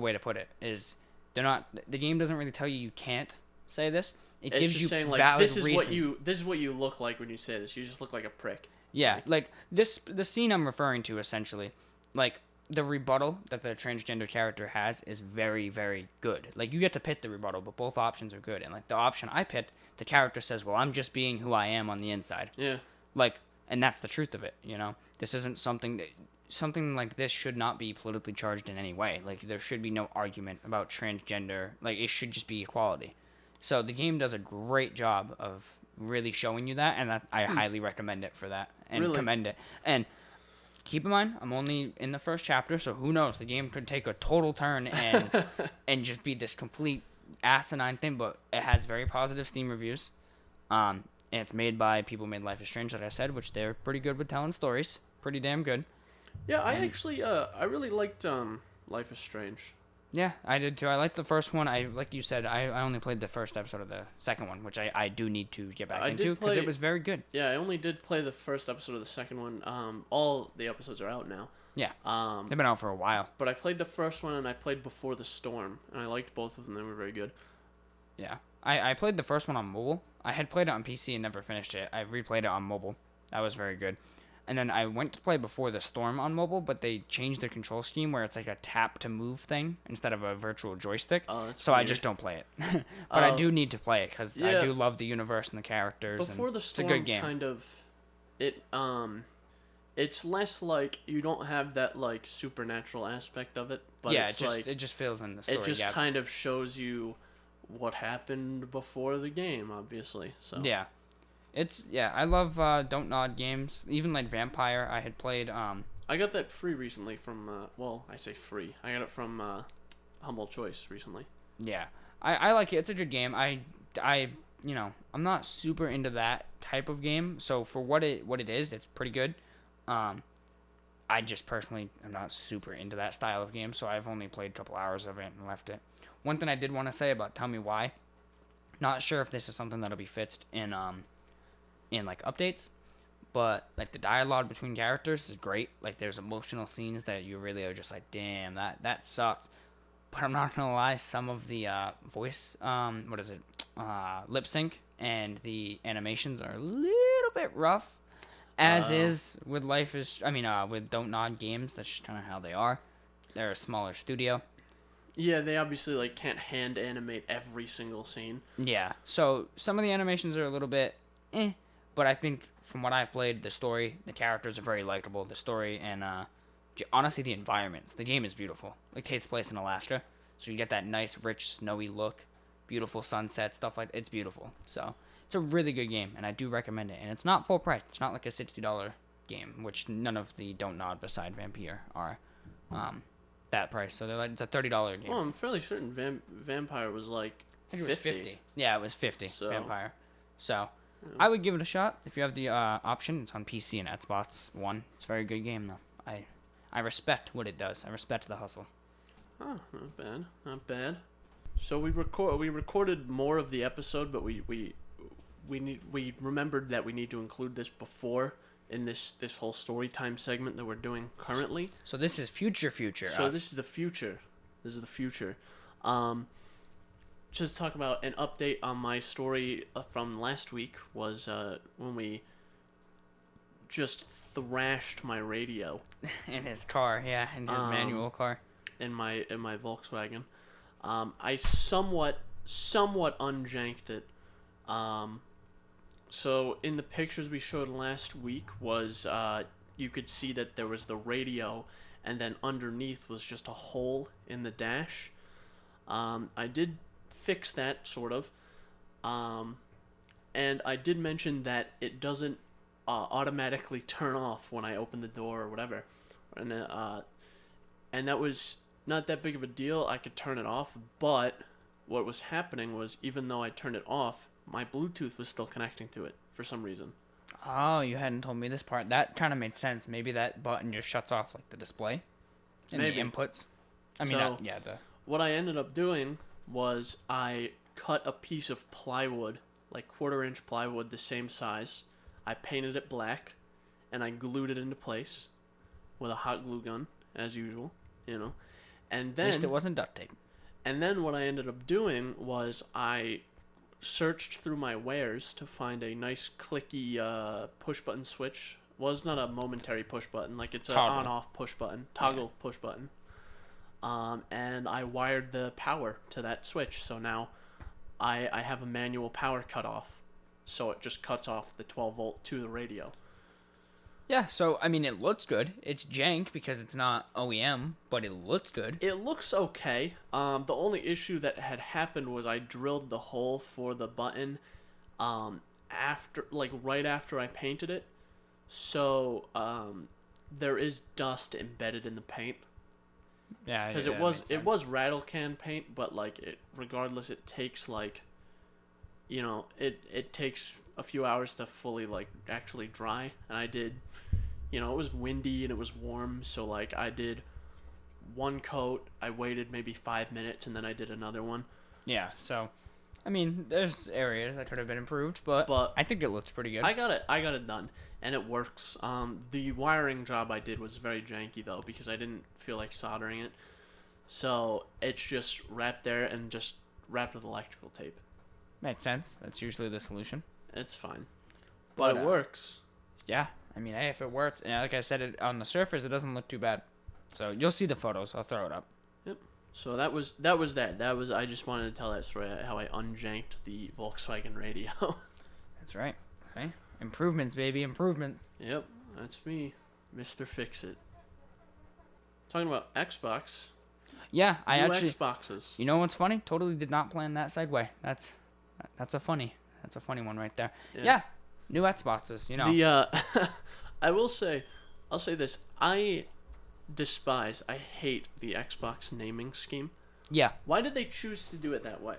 way to put it, is the game doesn't really tell you can't say this. It gives just you saying, like, valid this is reason. this is what you look like when you say this. You just look like a prick. Yeah, like the scene I'm referring to, essentially, like, the rebuttal that the transgender character has is very, very good. Like, you get to pick the rebuttal, but both options are good. And, like, the option I picked, the character says, well, I'm just being who I am on the inside. Yeah. Like, and that's the truth of it, you know? This isn't something like this should not be politically charged in any way. Like, there should be no argument about transgender. Like, it should just be equality. So the game does a great job of really showing you that, and I highly recommend it for that and commend it. And keep in mind, I'm only in the first chapter, so who knows? The game could take a total turn and just be this complete asinine thing, but it has very positive Steam reviews. And it's made by people who made Life is Strange, like I said, which they're pretty good with telling stories. Pretty damn good. Yeah, I actually, I really liked Life is Strange. Yeah, I did too. I liked the first one. Like you said, I only played the first episode of the second one, which I do need to get back into because it was very good. Yeah, I only did play the first episode of the second one. All the episodes are out now. Yeah. They've been out for a while. But I played the first one and I played Before the Storm, and I liked both of them. They were very good. Yeah. I played the first one on mobile. I had played it on PC and never finished it. I replayed it on mobile. That was very good. And then I went to play Before the Storm on mobile, but they changed the control scheme where it's like a tap to move thing instead of a virtual joystick. Oh, that's so weird. I just don't play it. But I do need to play it because I do love the universe and the characters. Before and the Storm, it's a good game. kind of, it's less like you don't have that like supernatural aspect of it, but yeah, it's it just feels in the story. It just gaps. kind of shows you what happened before the game, obviously. So yeah. I love Don't Nod games. Even like Vampire, I had played. I got that free recently from. I say free. I got it from Humble Choice recently. Yeah, I like it. It's a good game. I'm not super into that type of game. So for what it is, it's pretty good. I just personally am not super into that style of game, so I've only played a couple hours of it and left it. One thing I did want to say about Tell Me Why. Not sure if this is something that'll be fixed in like updates, but like the dialogue between characters is great. Like there's emotional scenes that you really are just like, damn, that sucks. But I'm not gonna lie, some of the voice lip sync and the animations are a little bit rough, as is with with Don't Nod games. That's just kind of how they are. They're a smaller studio. Yeah, they obviously like can't hand animate every single scene. Yeah, so some of the animations are a little bit but I think from what I've played, the story, the characters are very likable. The story and honestly, the environments. The game is beautiful. It takes place in Alaska, so you get that nice, rich, snowy look, beautiful sunset, stuff like that. It's beautiful. So it's a really good game, and I do recommend it. And it's not full price. It's not like a $60 game, which none of the Don't Nod beside Vampire are that price. So they're like, it's a $30 game. Well, I'm fairly certain Vampire was like I think it was 50. Yeah, it was 50. So, Vampire. So I would give it a shot if you have the option. It's on PC and Xbox One. It's a very good game, though. I respect what it does. I respect the hustle. Oh, not bad, not bad. So we recorded more of the episode, but we remembered that we need to include this before in this whole story time segment that we're doing currently. So this is future. So this is the future. Just talk about an update on my story from last week was when we just thrashed my radio in his car, in his manual car, in my Volkswagen. I somewhat unjanked it. So in the pictures we showed last week was you could see that there was the radio, and then underneath was just a hole in the dash. I did fix that sort of, and I did mention that it doesn't automatically turn off when I open the door or whatever, and that was not that big of a deal. I could turn it off, but what was happening was even though I turned it off, my Bluetooth was still connecting to it for some reason. Oh, you hadn't told me this part. That kind of made sense. Maybe that button just shuts off like the display and the inputs. What I ended up doing was I cut a piece of plywood, like 1/4-inch plywood, the same size. I painted it black, and I glued it into place with a hot glue gun, as usual, And then, at least it wasn't duct tape. And then what I ended up doing was I searched through my wares to find a nice clicky push-button switch. Well, it's not a momentary push button, like it's an on-off push button, push button. And I wired the power to that switch, so now I have a manual power cutoff, so it just cuts off the 12-volt to the radio. Yeah, so, it looks good. It's jank because it's not OEM, but it looks good. It looks okay. The only issue that had happened was I drilled the hole for the button right after I painted it. So, there is dust embedded in the paint. Yeah, because it was rattle can paint, but regardless, it takes it takes a few hours to fully actually dry, and I did, it was windy and it was warm, so I did one coat, I waited maybe 5 minutes, and then I did another one. Yeah, so there's areas that could have been improved, but I think it looks pretty good. I got it done, and it works. The wiring job I did was very janky though, because I didn't feel like soldering it, so it's just wrapped there and just wrapped with electrical tape. Makes sense. That's usually the solution. It's fine. But it works. Yeah. I mean, hey, if it works, and like I said, on the surface, it doesn't look too bad. So you'll see the photos. I'll throw it up. Yep. So that was that. I just wanted to tell that story, how I unjanked the Volkswagen radio. That's right. Okay. Improvements, baby. Improvements. Yep. That's me, Mr. Fix-It. Talking about Xbox. Yeah, I New actually. Xboxes. You know what's funny? Totally did not plan that segue. That's a funny one right there. Yeah. New Xboxes. You know. The I'll say this. I hate the Xbox naming scheme. Yeah. Why did they choose to do it that way?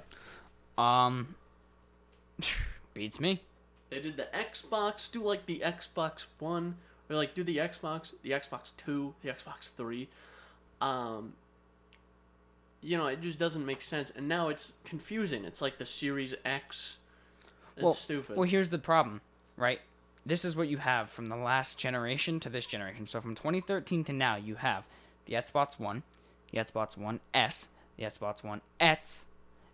Beats me. They did the Xbox, do like the Xbox One, or like do the Xbox 2, the Xbox 3. It just doesn't make sense. And now it's confusing. It's like the Series X. It's stupid. Well, here's the problem, right? This is what you have from the last generation to this generation. So from 2013 to now, you have the Xbox One, the Xbox One S, the Xbox One X.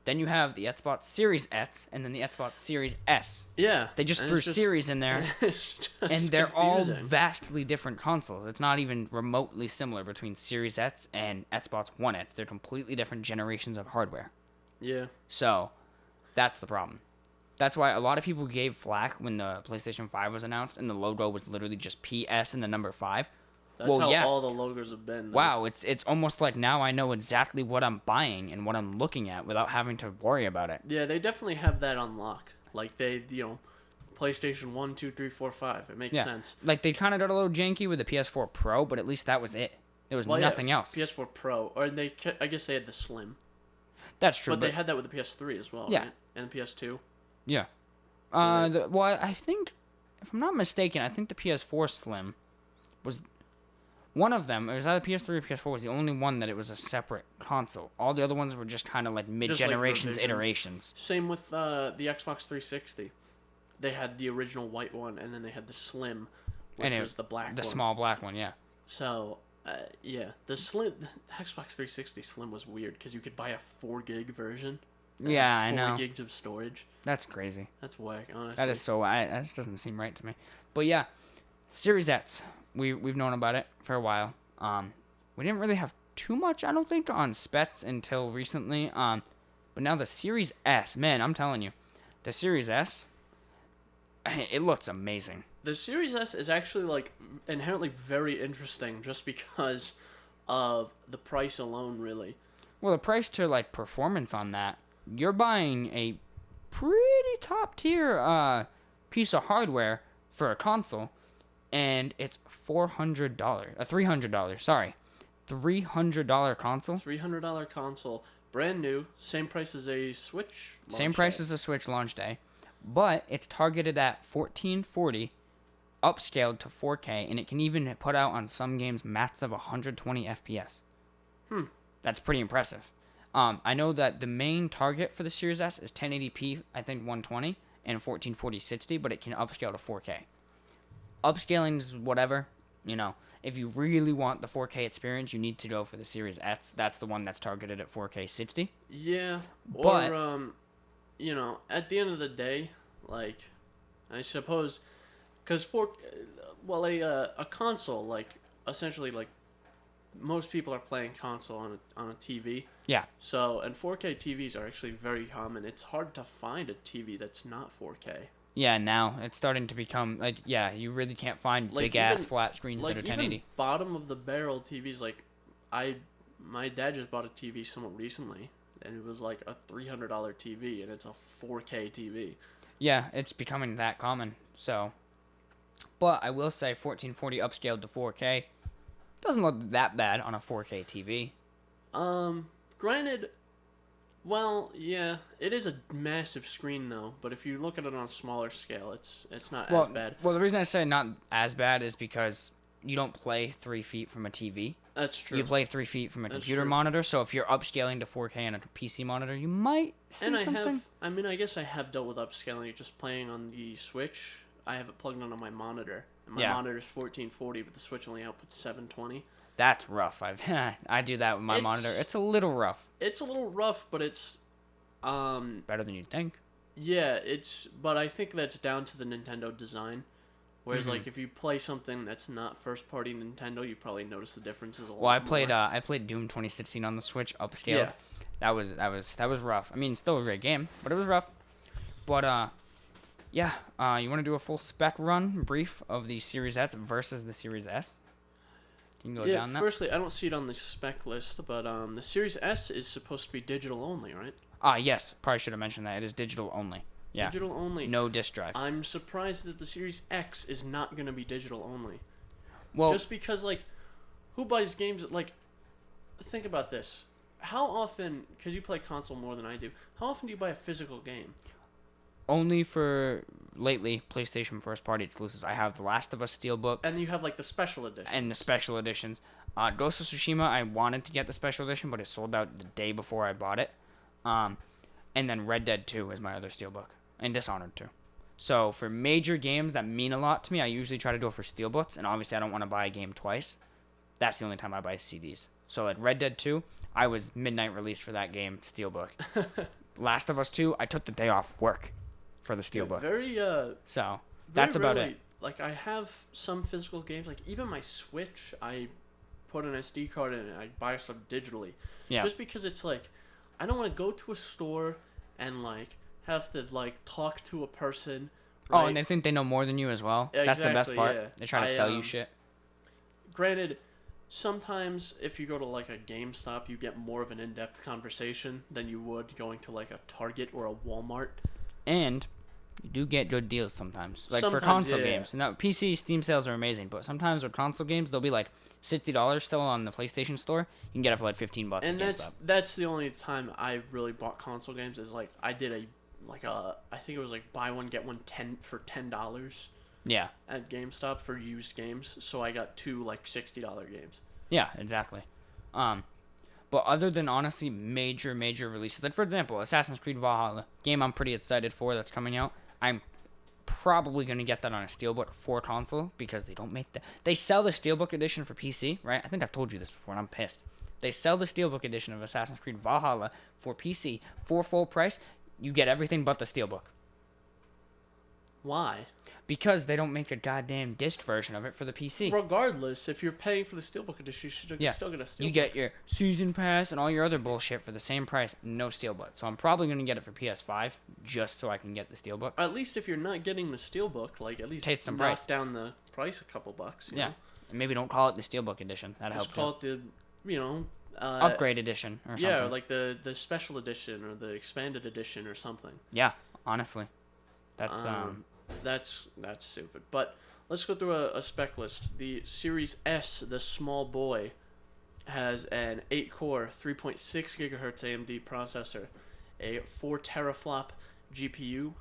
Then you have the Xbox Series X, and then the Xbox Series S. Yeah. They just threw series in there, and they're confusing. All vastly different consoles. It's not even remotely similar between Series X and Xbox One X. They're completely different generations of hardware. Yeah. So, that's the problem. That's why a lot of people gave flack when the PlayStation 5 was announced, and the logo was literally just PS and the number 5. That's how all the logos have been. Though. Wow, it's almost like now I know exactly what I'm buying and what I'm looking at without having to worry about it. Yeah, they definitely have that on lock. Like PlayStation 1, 2, 3, 4, 5. It makes sense. Like they kind of got a little janky with the PS4 Pro, but at least that was it. There was nothing else. PS4 Pro, or I guess they had the Slim. That's true. But they had that with the PS3 as well, right? And the PS2. Yeah. I think, if I'm not mistaken, I think the PS4 Slim was one of them. It was either PS3 or PS4 was the only one that it was a separate console. All the other ones were just kind of like mid-generations iterations. Same with the Xbox 360. They had the original white one, and then they had the Slim, which was the black one. The small black one, yeah. So, the Xbox 360 Slim was weird because you could buy a 4 gig version. Yeah, I know. 4 gigs of storage. That's crazy. That's whack, honestly. That is so. That just doesn't seem right to me. But yeah, Series X. We've known about it for a while. We didn't really have too much, I don't think, on specs until recently. But now the Series S, man, I'm telling you, the Series S, it looks amazing. The Series S is actually like inherently very interesting just because of the price alone, really. Well, the price to like performance on that, you're buying a pretty top tier piece of hardware for a console, and it's $300. Sorry, $300 console. $300 console, brand new, same price as a Switch. Same price as a Switch launch day, but it's targeted at 1440, upscaled to 4K, and it can even put out on some games max of 120 FPS. That's pretty impressive. I know that the main target for the Series S is 1080p, I think 120, and 1440 60, but it can upscale to 4K. Upscaling is whatever, If you really want the 4K experience, you need to go for the Series S. That's the one that's targeted at 4K 60. Yeah, but, or, at the end of the day, like, I suppose, because a console, like, essentially, like, most people are playing console on a TV. Yeah. So, and 4K TVs are actually very common. It's hard to find a TV that's not 4K. Yeah, now it's starting to become you really can't find big ass flat screens that are 1080. Even bottom of the barrel TVs, like my dad just bought a TV somewhat recently, and it was like a $300 TV, and it's a 4K TV. Yeah, it's becoming that common. So, but I will say 1440 upscaled to 4K doesn't look that bad on a 4K TV. Granted, well, yeah, it is a massive screen though. But if you look at it on a smaller scale, it's not as bad. Well, the reason I say not as bad is because you don't play 3 feet from a TV. That's true. You play 3 feet from a computer monitor. So if you're upscaling to 4K on a PC monitor, you might see something. I guess I have dealt with upscaling just playing on the Switch. I have it plugged onto my monitor. And my monitor's 1440, but the Switch only outputs 720. That's rough. I do that with my monitor. It's a little rough. It's a little rough, but it's better than you'd think. Yeah, but I think that's down to the Nintendo design. Whereas, like, if you play something that's not first-party Nintendo, you probably notice the differences a lot Well, more. I played Doom 2016 on the Switch, upscaled. Yeah. That was rough. I mean, still a great game, but it was rough. But yeah. You want to do a full spec run, brief of the Series X versus the Series S? You can go down that. Firstly, I don't see it on the spec list, but the Series S is supposed to be digital only, right? Yes. Probably should have mentioned that. It is digital only. Yeah. Digital only. No disc drive. I'm surprised that the Series X is not going to be digital only. Well, just because, like, who buys games like? Think about this. How often? Because you play console more than I do. How often do you buy a physical game? only for lately PlayStation first party exclusives. I have The Last of Us Steelbook And you have like the special edition. and the special editions. Ghost of Tsushima, I wanted to get the special edition, but it sold out the day before I bought it. And then Red Dead 2 is my other Steelbook, and Dishonored 2. So for major games that mean a lot to me, I usually try to do it for Steelbooks, and obviously I don't want to buy a game twice. That's the only time I buy CDs. So at Red Dead 2, I was midnight release for that game, Steelbook. Last of Us 2, I took the day off work for the Steelbook. So that's about it. Like, I have some physical games, like even my Switch, I put an SD card in it and I buy stuff digitally. Yeah. Just because it's like, I don't want to go to a store and like have to like talk to a person. Right? Oh, and they think they know more than you as well. Yeah, that's the best exactly, part. yeah. They try to sell you shit. Granted, sometimes if you go to like a GameStop, you get more of an in-depth conversation than you would going to like a Target or a Walmart. And you do get good deals sometimes. Like Sometimes, for console yeah. games. Now, PC Steam sales are amazing, but sometimes with console games, they'll be like $60 still on the PlayStation Store. You can get it for like $15 And at GameStop. that's the only time I really bought console games is like I did I think it was like buy one get one for $10 Yeah. at GameStop for used games. So I got two like $60 games. Yeah, exactly. But other than honestly major releases, like for example, Assassin's Creed Valhalla, game I'm pretty excited for that's coming out. I'm probably gonna get that on a Steelbook for console because they don't make that. They sell the Steelbook edition for PC, right? I think I've told you this before, and I'm pissed. They sell the Steelbook edition of Assassin's Creed Valhalla for PC for full price. You get everything but the Steelbook. Why? Because they don't make a goddamn disc version of it for the PC. Regardless, if you're paying for the Steelbook edition, you should still get a Steelbook. You get your season pass and all your other bullshit for the same price, no Steelbook. So I'm probably going to get it for PS5 just so I can get the Steelbook. At least if you're not getting the Steelbook, like at least Take some knock price. down the price a couple bucks. You know? And maybe don't call it the Steelbook edition. That'd Just help call too. it the, Upgrade edition or something. Yeah, or like the special edition or the expanded edition or something. Yeah, honestly. That's That's stupid. But let's go through a spec list. The Series S, the small boy, has an 8-core, 3.6 gigahertz AMD processor, a 4 teraflop GPU,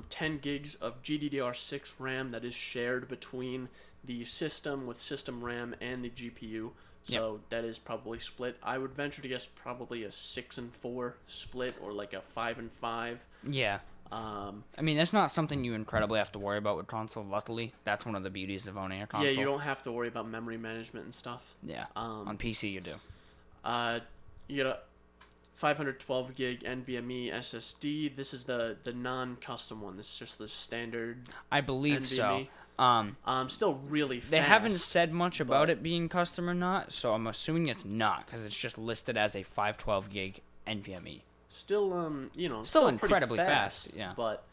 10 gigs of GDDR6 RAM that is shared between the system with system RAM and the GPU. So that is probably split. I would venture to guess probably a 6 and 4 split or like a 5 and 5. Yeah. I mean, that's not something you incredibly have to worry about with console. Luckily, that's one of the beauties of owning a console. Yeah, you don't have to worry about memory management and stuff. Yeah. On PC, you do. You get a 512 gig NVMe SSD. This is the non-custom one. This is just the standard. I believe NVMe. so. Still really fast. They haven't said much about it being custom or not, so I'm assuming it's not because it's just listed as a 512 gig NVMe. Still, still incredibly fast. Yeah. But,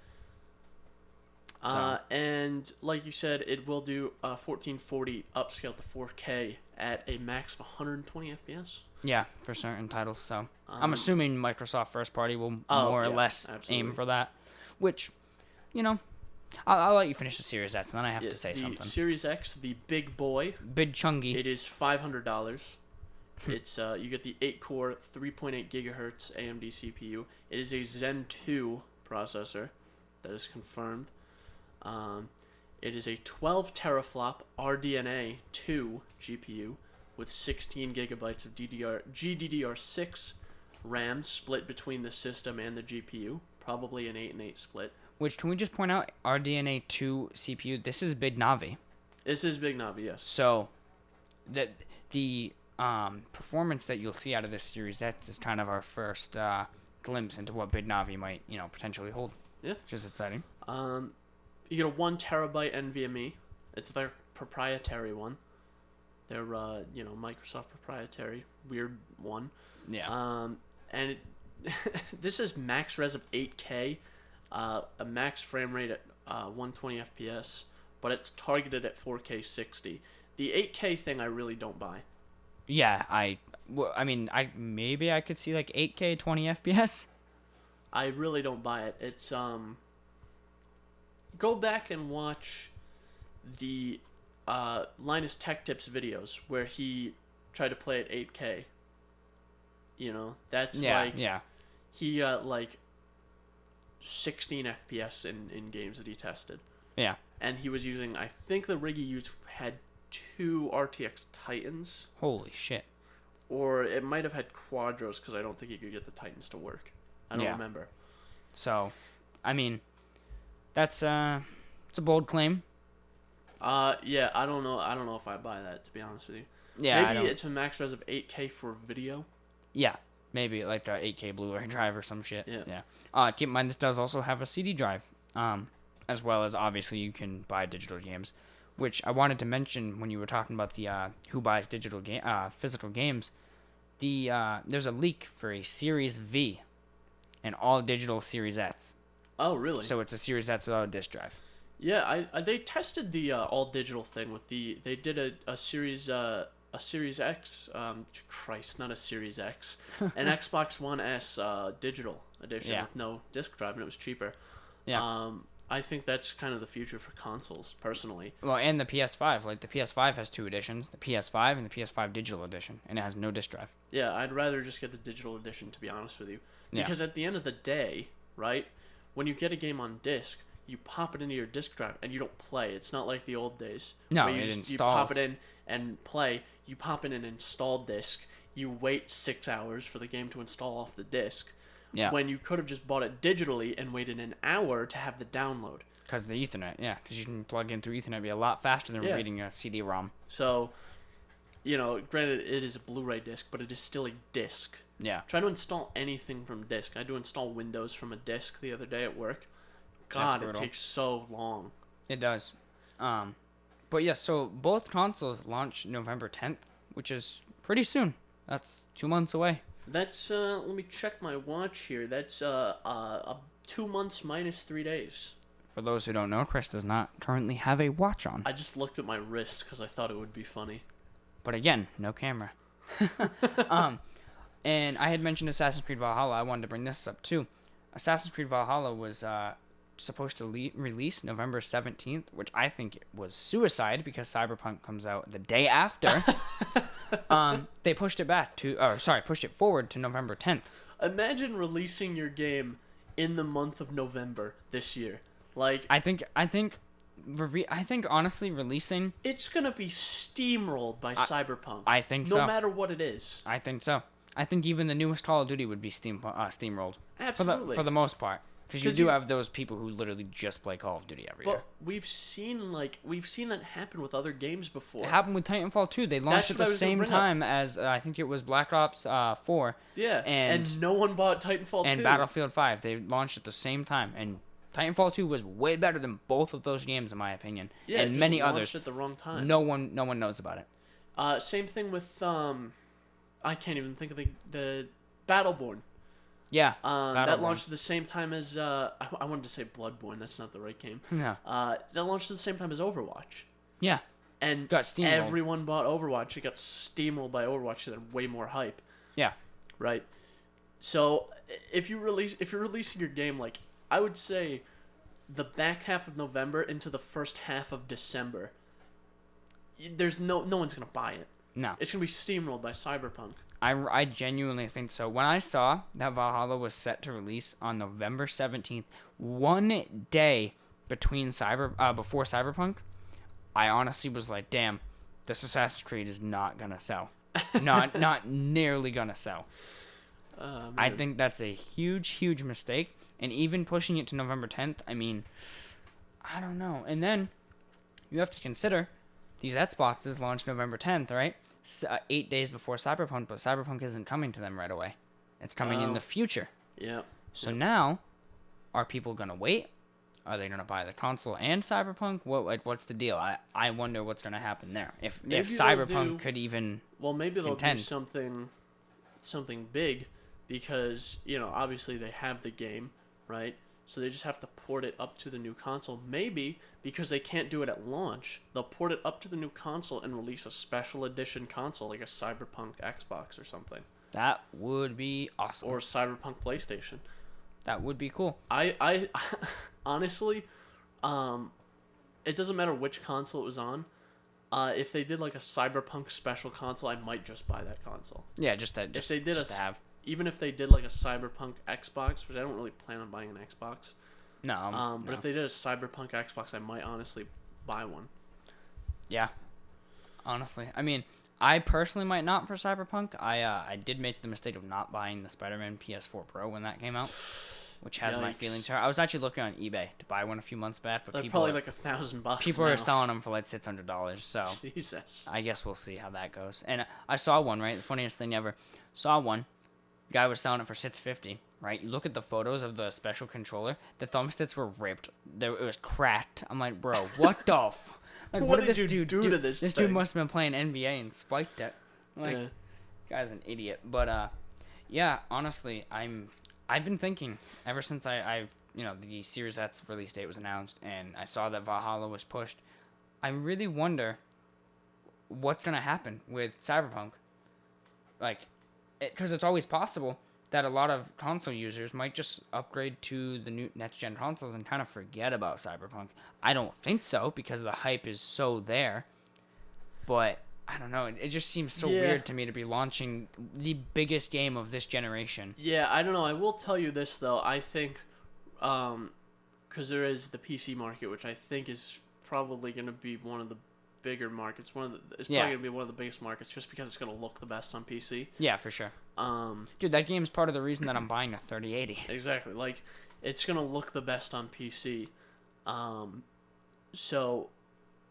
and like you said, it will do 1440 upscale to 4K at a max of 120 FPS. Yeah, for certain titles. So I'm assuming Microsoft first party will more or less aim for that. Which, I'll let you finish the Series X, and then I have to say something. Series X, the big boy. Big chungy. It is $500. It's you get the 8-core, 3.8 gigahertz AMD CPU. It is a Zen 2 processor. That is confirmed. It is a 12 teraflop RDNA 2 GPU with 16 gigabytes of GDDR6 RAM split between the system and the GPU. Probably an 8 and 8 split. Which, can we just point out, RDNA 2 CPU, this is Big Navi. This is Big Navi, yes. So, the performance that you'll see out of this Series X is kind of our first glimpse into what Big Navi might, potentially hold. Yeah. Which is exciting. You get a 1 terabyte NVMe. It's their proprietary one. Their Microsoft proprietary weird one. Yeah. And it, this is max res of 8K, a max frame rate at 120 FPS, but it's targeted at 4K 60. The 8K thing I really don't buy. Yeah, I mean, maybe I could see like 8K 20 FPS. I really don't buy it. It's go back and watch the Linus Tech Tips videos where he tried to play at 8K. That's he got like 16 FPS in games that he tested. Yeah. And he was using, I think the rig he used had 2 RTX Titans. Holy shit. Or it might have had Quadros because I don't think he could get the Titans to work. I don't remember. So, I mean, it's a bold claim. Yeah, I don't know if I buy that, to be honest with you. Yeah, maybe it's a max res of 8K for video. Yeah, maybe like the 8K Blu-ray drive or some shit. Yeah. Keep in mind this does also have a CD drive, as well as obviously you can buy digital games, which I wanted to mention when you were talking about the who buys physical games. There's a leak for a Series V, and all digital Series X. Oh, really? So it's a Series X without a disc drive. Yeah, they tested the all digital thing with they did a Series X, Christ, not a Series X, an Xbox One S digital edition with no disc drive, and it was cheaper. Yeah. I think that's kind of the future for consoles, personally. Well, and the PS5, like the PS5 has 2 editions, the PS5 and the PS5 digital edition, and it has no disc drive. Yeah, I'd rather just get the digital edition, to be honest with you, because at the end of the day, right, when you get a game on disc, you pop it into your disc drive and you don't play. It's not like the old days. No, where it you installs. pop it in and play. You pop in an installed disc. You wait 6 hours for the game to install off the disc. Yeah. When you could have just bought it digitally and waited an hour to have the download. Because the Ethernet, because you can plug in through Ethernet, be a lot faster than reading a CD-ROM. So, granted it is a Blu-ray disc, but it is still a disc. Yeah. Try to install anything from disc. I had to install Windows from a disc the other day at work. God, it takes so long. It does. But yeah, so both consoles launch November 10th, which is pretty soon. That's 2 months away. That's, let me check my watch here. That's 2 months minus 3 days. For those who don't know, Chris does not currently have a watch on. I just looked at my wrist because I thought it would be funny. But again, no camera. And I had mentioned Assassin's Creed Valhalla. I wanted to bring this up too. Assassin's Creed Valhalla was supposed to release November 17th, which I think was suicide because Cyberpunk comes out the day after. They pushed it forward to November 10th. Imagine releasing your game in the month of November this year. Like, I think honestly releasing, it's gonna be steamrolled by Cyberpunk. I think so. No matter what it is. I think so. I think even the newest Call of Duty would be steamrolled. Absolutely. For the most part. Because you do have those people who literally just play Call of Duty every year. But we've seen that happen with other games before. It happened with Titanfall 2. They launched at the same time as I think it was Black Ops 4. Yeah, and no one bought Titanfall 2. And Battlefield 5. They launched at the same time. And Titanfall 2 was way better than both of those games, in my opinion. Yeah, and many others. At the wrong time. No one knows about it. Same thing with I can't even think of the Battleborn. Yeah. That launched at the same time as I wanted to say Bloodborne. That's not the right game. No. That launched at the same time as Overwatch. Yeah. And got steamrolled. Everyone bought Overwatch. It got steamrolled by Overwatch. So had way more hype. Yeah. Right. So if you're releasing your game, like, I would say the back half of November into the first half of December, there's no one's gonna buy it. No. It's gonna be steamrolled by Cyberpunk. I genuinely think so. When I saw that Valhalla was set to release on November 17th, 1 day between before Cyberpunk, I honestly was like, damn, this Assassin's Creed is not gonna sell. not nearly gonna sell. I think that's a huge mistake. And even pushing it to November 10th, I mean, I don't know. And then you have to consider these Xboxes launch November 10th, right? 8 days before Cyberpunk, but Cyberpunk isn't coming to them right away. It's coming in the future. Yeah. So now, Are people gonna wait? Are they gonna buy the console and Cyberpunk? What's the deal? I wonder what's gonna happen there. If Cyberpunk could even maybe they'll contend. do something big, because obviously they have the game, right? So they just have to port it up to the new console. Maybe because they can't do it at launch, they'll port it up to the new console and release a special edition console, like a Cyberpunk Xbox or something. That would be awesome. Or Cyberpunk PlayStation. That would be cool. I honestly, it doesn't matter which console it was on. If they did like a Cyberpunk special console, I might just buy that console. Yeah, just to have. Even if they did like a Cyberpunk Xbox, which I don't really plan on buying an Xbox. No. But if they did a Cyberpunk Xbox, I might honestly buy one. Yeah. Honestly, I mean, I personally might not for Cyberpunk. I did make the mistake of not buying the Spider-Man PS4 Pro when that came out, which has my feelings hurt. I was actually looking on eBay to buy one a few months back, but they're probably like $1,000. People are selling them for like $600. So Jesus. I guess we'll see how that goes. And I saw one, right? The funniest thing ever. Saw one. Guy was selling it for $650, right? You look at the photos of the special controller. The thumbsticks were ripped. It was cracked. I'm like, bro, what the what did this dude do to this This thing? dude must have been playing NBA and spiked it. Like, guy's an idiot. But yeah, honestly, I've been thinking ever since I the Series X release date was announced and I saw that Valhalla was pushed. I really wonder what's gonna happen with Cyberpunk. Like, because it's always possible that a lot of console users might just upgrade to the new next-gen consoles and kind of forget about Cyberpunk. I don't think so, because the hype is so there. But, I don't know, it just seems so weird to me to be launching the biggest game of this generation. Yeah, I don't know. I will tell you this, though. I think, because there is the PC market, which I think is probably going to be one of the bigger markets. It's probably gonna be one of the biggest markets, just because it's gonna look the best on PC. Yeah, for sure. Dude, that game's part of the reason that I'm buying a 3080. Exactly. Like, it's gonna look the best on PC. So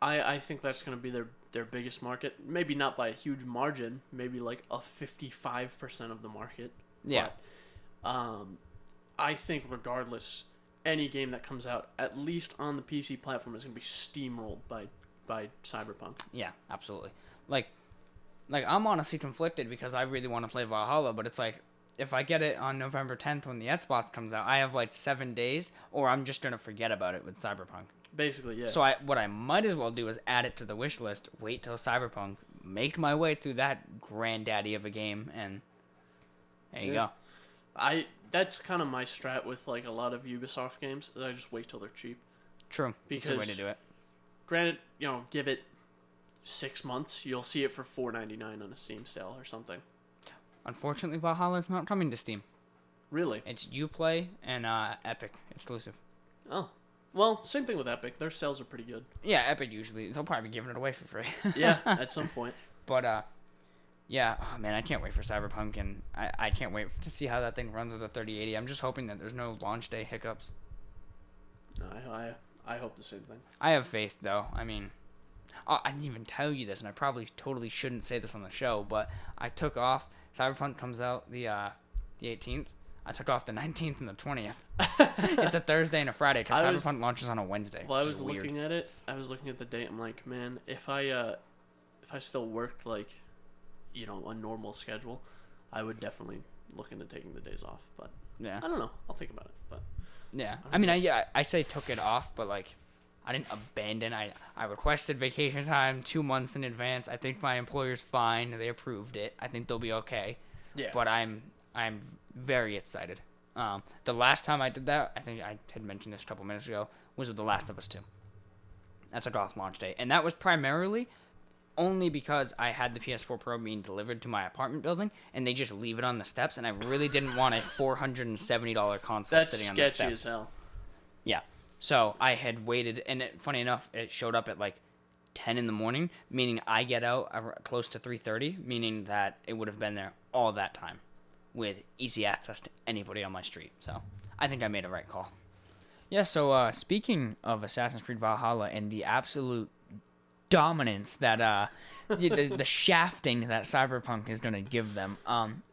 I think that's gonna be their biggest market. Maybe not by a huge margin. Maybe like a 55% of the market. Yeah. But, I think regardless, any game that comes out, at least on the PC platform, is gonna be steamrolled by Cyberpunk. Yeah, absolutely. Like I'm honestly conflicted because I really want to play Valhalla, but it's like, if I get it on November 10th when the Xbox comes out, I have like 7 days, or I'm just gonna forget about it with Cyberpunk. Basically, yeah. So what I might as well do is add it to the wish list, wait till Cyberpunk, make my way through that granddaddy of a game, and there you go. That's kind of my strat with like a lot of Ubisoft games. Is I just wait till they're cheap. True. Because that's a way to do it. Granted, give it 6 months, you'll see it for $4.99 on a Steam sale or something. Unfortunately, Valhalla is not coming to Steam. Really? It's Uplay and Epic exclusive. Oh. Well, same thing with Epic. Their sales are pretty good. Yeah, Epic usually. They'll probably be giving it away for free. Yeah, at some point. But, yeah, oh man, I can't wait for Cyberpunk, and I can't wait to see how that thing runs with a 3080. I'm just hoping that there's no launch day hiccups. No, I hope the same thing. I have faith, though. I mean, I didn't even tell you this, and I probably totally shouldn't say this on the show, but I took off. Cyberpunk comes out the 18th. I took off the 19th and the 20th. It's a Thursday and a Friday, because Cyberpunk launches on a Wednesday. Well, I was looking at it. I was looking at the date. I'm like, man, if I still worked like, a normal schedule, I would definitely look into taking the days off. But yeah, I don't know. I'll think about it. But yeah, I say took it off, but like, I didn't abandon. I requested vacation time 2 months in advance. I think my employer's fine. They approved it. I think they'll be okay. Yeah. But I'm very excited. The last time I did that, I think I had mentioned this a couple minutes ago, was with The Last of Us 2. I took off launch day, and that was primarily only because I had the PS4 Pro being delivered to my apartment building, and they just leave it on the steps, and I really didn't want a $470 console sitting on the steps. That's sketchy as hell. Yeah. So I had waited, and funny enough, it showed up at like 10 in the morning, meaning I get out close to 3:30, meaning that it would have been there all that time with easy access to anybody on my street. So I think I made a right call. Yeah, so speaking of Assassin's Creed Valhalla and the absolute dominance that the shafting that Cyberpunk is going to give them.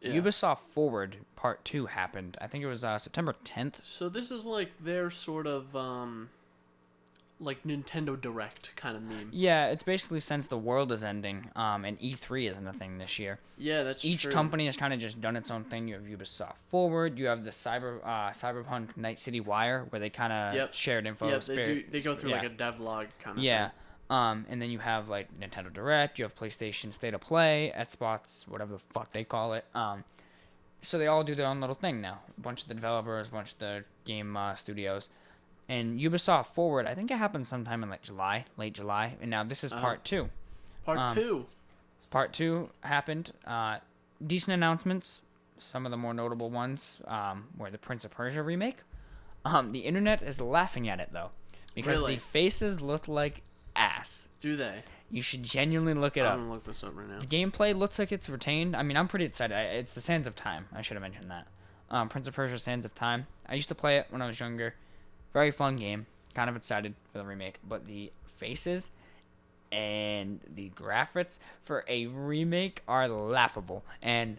Ubisoft Forward Part 2 happened. I think it was September 10th. So this is like their sort of like Nintendo Direct kind of meme. Yeah, it's basically since the world is ending, and E3 isn't a thing this year. Yeah, that's Each true. company has kind of just done its own thing. You have Ubisoft Forward. You have the Cyberpunk Night City Wire, where they kind of shared info. Yeah, they go through like a devlog kind of thing. And then you have like Nintendo Direct. You have PlayStation State of Play, Xbox, whatever the fuck they call it. So they all do their own little thing now. A bunch of the developers, a bunch of the game studios. And Ubisoft Forward, I think it happened sometime in like late July. And now this is part 2. Part 2. Part 2 happened. Decent announcements. Some of the more notable ones were the Prince of Persia remake. The internet is laughing at it though, because the faces look like ass. Do they? You should genuinely look it up. I'm gonna look this up right now. The gameplay looks like it's retained. I mean, I'm pretty excited. It's the Sands of Time. I should have mentioned that. Prince of Persia: Sands of Time. I used to play it when I was younger. Very fun game. Kind of excited for the remake, but the faces and the graphics for a remake are laughable. And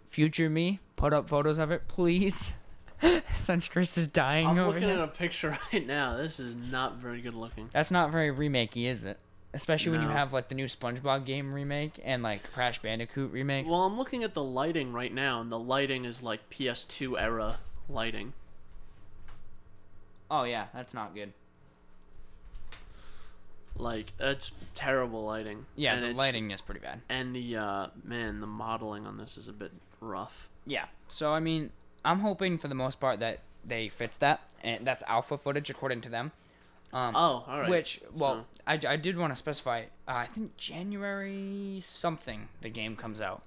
future me, put up photos of it, please. Since Chris is dying I'm over looking here. at a picture right now. This is not very good looking. That's not very remakey, is it? Especially when you have like the new SpongeBob game remake and like Crash Bandicoot remake. Well, I'm looking at the lighting right now, and the lighting is like PS2 era lighting. Oh yeah, that's not good. Like, it's terrible lighting. Yeah, the lighting is pretty bad. And the the modeling on this is a bit rough. Yeah. So I mean, I'm hoping for the most part that they fix that, and that's alpha footage according to them. All right. Which, well, I did want to specify. I think January something the game comes out.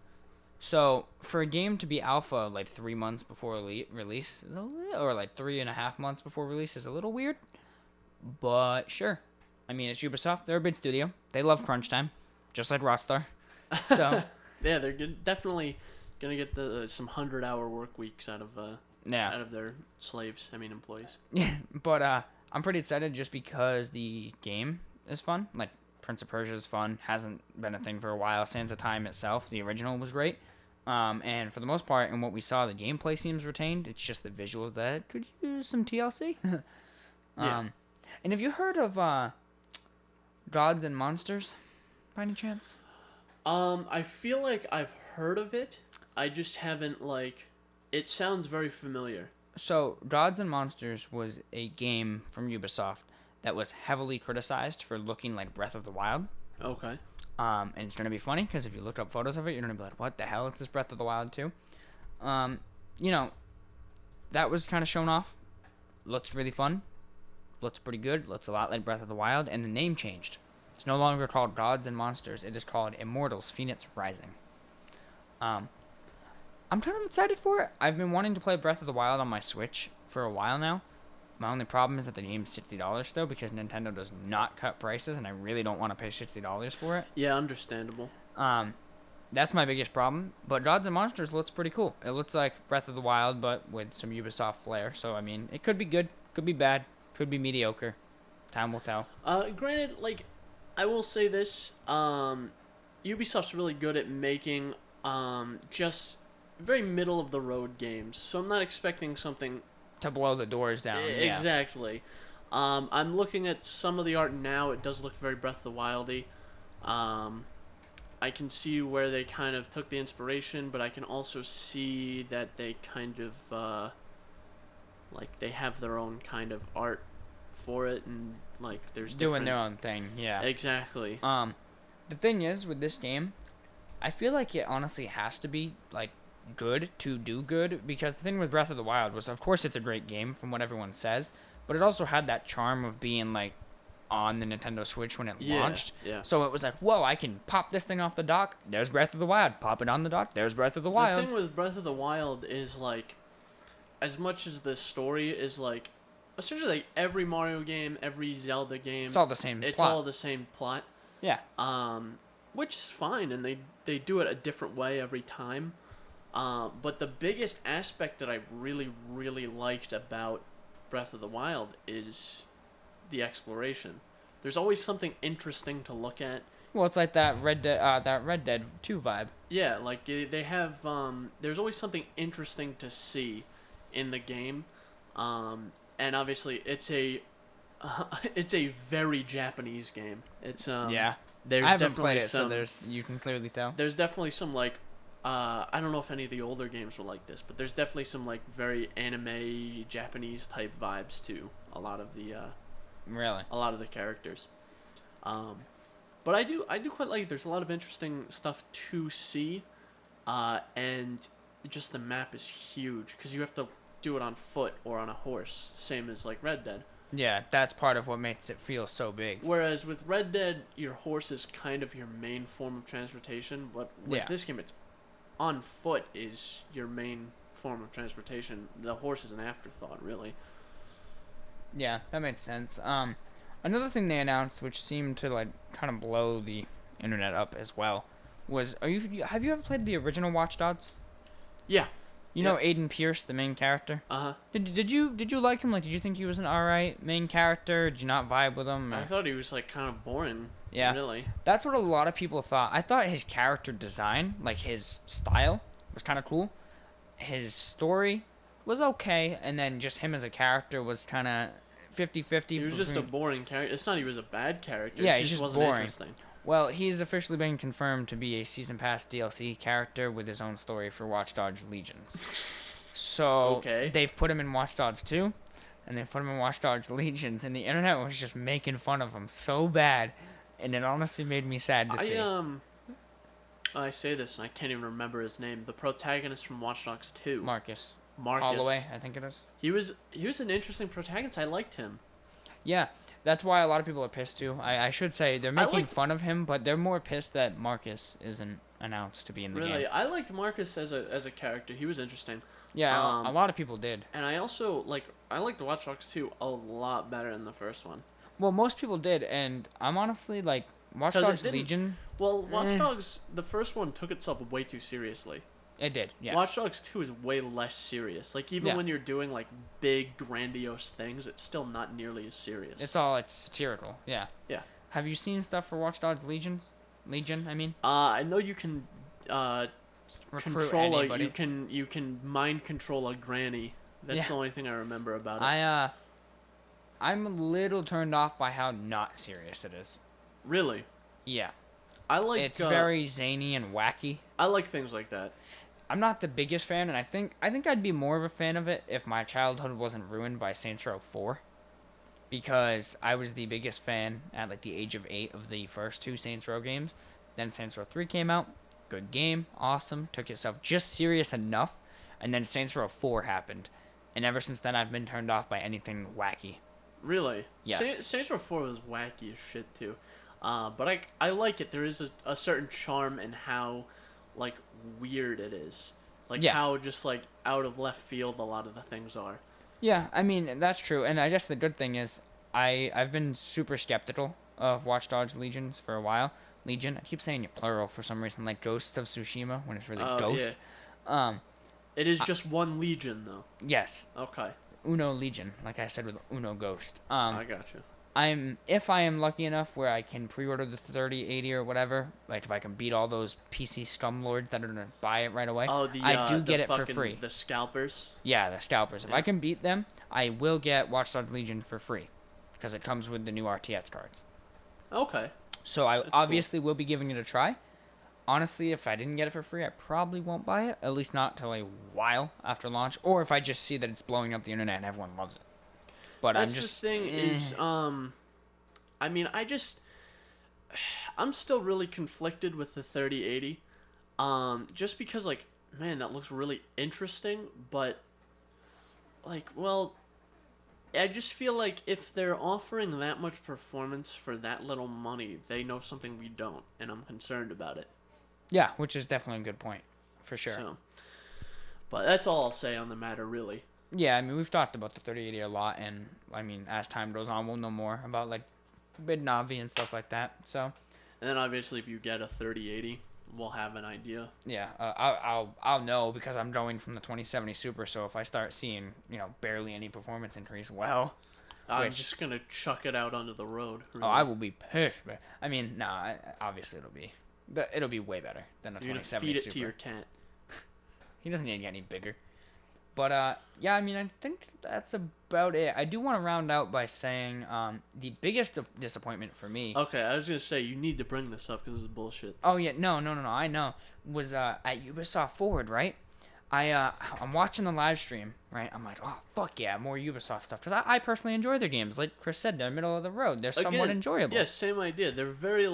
So for a game to be alpha like 3 months before release is or like 3.5 months before release is a little weird. But sure. I mean, it's Ubisoft. They're a big studio. They love crunch time, just like Rockstar. So yeah, they're definitely gonna get some 100-hour work weeks out of their slaves. I mean, employees. Yeah, but I'm pretty excited just because the game is fun. Like Prince of Persia is fun. Hasn't been a thing for a while. Sands of Time itself, the original, was great. And for the most part, in what we saw, the gameplay seems retained. It's just the visuals that could use some TLC. Yeah. And have you heard of Gods and Monsters, by any chance? I feel like I've heard of it. I just haven't, like... It sounds very familiar. So, Gods and Monsters was a game from Ubisoft that was heavily criticized for looking like Breath of the Wild. Okay. And it's going to be funny, because if you look up photos of it, you're going to be like, what the hell is this Breath of the Wild 2? You know, that was kind of shown off. Looks really fun. Looks pretty good. Looks a lot like Breath of the Wild. And the name changed. It's no longer called Gods and Monsters. It is called Immortals Phoenix Rising. I'm kind of excited for it. I've been wanting to play Breath of the Wild on my Switch for a while now. My only problem is that the game's $60 still, because Nintendo does not cut prices, and I really don't want to pay $60 for it. Yeah, understandable. That's my biggest problem. But Gods and Monsters looks pretty cool. It looks like Breath of the Wild, but with some Ubisoft flair. So, I mean, it could be good, could be bad, could be mediocre. Time will tell. Granted, like, I will say this. Ubisoft's really good at making just very middle-of-the-road games. So I'm not expecting something... To blow the doors down. Exactly. I'm looking at some of the art now. It does look very Breath of the Wildy. I can see where they kind of took the inspiration, but I can also see that they kind of like they have their own kind of art for it, and like there's doing their own thing. Yeah. Exactly. The thing is with this game, I feel like it honestly has to be like good to do good, because the thing with Breath of the Wild was, of course, it's a great game from what everyone says, but it also had that charm of being like on the Nintendo Switch when it launched. Yeah. So it was like, whoa, I can pop this thing off the dock. There's Breath of the Wild. Pop it on the dock. There's Breath of the Wild. The thing with Breath of the Wild is like, as much as the story is like, essentially like every Mario game, every Zelda game, it's all the same. It's plot. all the same plot. Yeah. Which is fine, and they do it a different way every time. But the biggest aspect that I really, really liked about Breath of the Wild is the exploration. There's always something interesting to look at. Well, it's like that Red Dead 2 vibe. Yeah, like they have. There's always something interesting to see in the game, and obviously it's a very Japanese game. It's Yeah. There's I haven't definitely played it, some, so you can clearly tell. there's definitely some like I don't know if any of the older games were like this, but there's definitely some like very anime Japanese type vibes to a lot of the Really? characters. But I do quite like. There's a lot of interesting stuff to see, and just the map is huge because you have to do it on foot or on a horse, same as like Red Dead. Yeah, that's part of what makes it feel so big. Whereas with Red Dead, your horse is kind of your main form of transportation, but with this game, it's on foot is your main form of transportation. The horse is an afterthought, really. Yeah, that makes sense. Another thing they announced, which seemed to like kind of blow the internet up as well, was have you ever played the original Watch Dogs? Yeah. You know Aiden Pierce, the main character. Did you like him? Like, did you think he was an alright main character? Did you not vibe with him? Or? I thought he was like kind of boring. Yeah, really. That's what a lot of people thought. I thought his character design, like his style, was kind of cool. His story was okay, and then just him as a character was kind of 50-50. He was just a boring character. It's not he was a bad character. Yeah, he just wasn't boring. Interesting. Well, he's officially been confirmed to be a Season Pass DLC character with his own story for Watch Dogs Legions. So, they've put him in Watch Dogs 2, and they've put him in Watch Dogs Legions, and the internet was just making fun of him so bad, and it honestly made me sad to see. I say this, and I can't even remember his name. The protagonist from Watch Dogs 2. Marcus. Marcus. Holloway, I think it is. He was an interesting protagonist. I liked him. Yeah. That's why a lot of people are pissed too. I should say they're making fun of him, but they're more pissed that Marcus isn't announced to be in the game. Really, I liked Marcus as a character. He was interesting. Yeah, a lot of people did. And I also I liked Watch Dogs 2 a lot better than the first one. Well, most people did, and I'm honestly like Watch Dogs Legion. Well, Watch Dogs, the first one took itself way too seriously. It did, yeah. Watch Dogs 2 is way less serious. Like, even when you're doing, like, big, grandiose things, it's still not nearly as serious. It's satirical, yeah. Yeah. Have you seen stuff for Watch Dogs Legion, I mean? I know you can, control anybody. You can mind control a granny. That's the only thing I remember about it. I'm a little turned off by how not serious it is. Really? Yeah. It's very zany and wacky. I like things like that. I'm not the biggest fan, and I think I'd be more of a fan of it if my childhood wasn't ruined by Saints Row 4. Because I was the biggest fan at like the age of 8 of the first 2 Saints Row games. Then Saints Row 3 came out. Good game. Awesome. Took itself just serious enough. And then Saints Row 4 happened. And ever since then, I've been turned off by anything wacky. Really? Yes. Saints Row 4 was wacky as shit, too. But I like it. There is a certain charm in how, like, weird it is. Like, how just, like, out of left field a lot of the things are. Yeah, I mean, that's true. And I guess the good thing is I've been super skeptical of Watch Dogs Legions for a while. Legion, I keep saying it plural for some reason, like Ghost of Tsushima, when it's really Ghost. Yeah. It is just one Legion, though. Yes. Okay. Uno Legion, like I said with Uno Ghost. I gotcha. If I am lucky enough where I can pre-order the 3080 or whatever, like if I can beat all those PC scumlords that are gonna buy it right away, I do get it for free. The scalpers. Yeah, the scalpers. If I can beat them, I will get Watch Dogs Legion for free, because it comes with the new RTX cards. Okay. So I obviously will be giving it a try. Honestly, if I didn't get it for free, I probably won't buy it, at least not till a while after launch, or if I just see that it's blowing up the internet and everyone loves it. But the thing is, I mean, I'm still really conflicted with the 3080, just because, like, man, that looks really interesting, but, like, well, I just feel like if they're offering that much performance for that little money, they know something we don't, and I'm concerned about it. Yeah, which is definitely a good point, for sure. So, but that's all I'll say on the matter, really. Yeah, I mean, we've talked about the 3080 a lot, and, I mean, as time goes on, we'll know more about, like, bid Navi and stuff like that, so. And then, obviously, if you get a 3080, we'll have an idea. Yeah, I'll know, because I'm going from the 2070 Super, so if I start seeing, barely any performance increase, well. I'm just gonna chuck it out onto the road. Really. Oh, I will be pissed, man. I mean, no, obviously it'll be way better than a 2070 You're gonna feed it Super. to your cat. He doesn't need to get any bigger. But yeah, I mean, I think that's about it. I do want to round out by saying the biggest disappointment for me. Okay, I was gonna say you need to bring this up because this is bullshit. Oh yeah, no, I know. Was at Ubisoft Forward, right? I'm watching the live stream, right? I'm like, oh fuck yeah, more Ubisoft stuff because I personally enjoy their games. Like Chris said, they're middle of the road. They're somewhat enjoyable. Yeah, same idea. They're very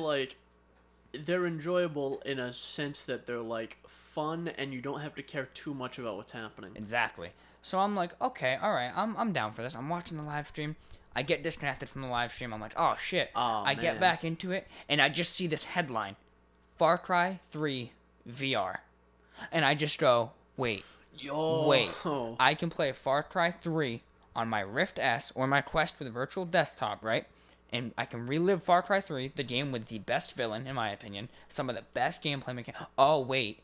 they're enjoyable in a sense that they're like fun and you don't have to care too much about what's happening. Exactly. So I'm like, okay, all right, I'm down for this. I'm watching the live stream. I get disconnected from the live stream. I'm like, oh shit. I get back into it and I just see this headline, Far Cry 3 VR, and I just go, wait, I can play Far Cry 3 on my Rift S or my Quest for the virtual desktop, right? And I can relive Far Cry 3, the game with the best villain, in my opinion, some of the best gameplay mechanics. Oh, wait.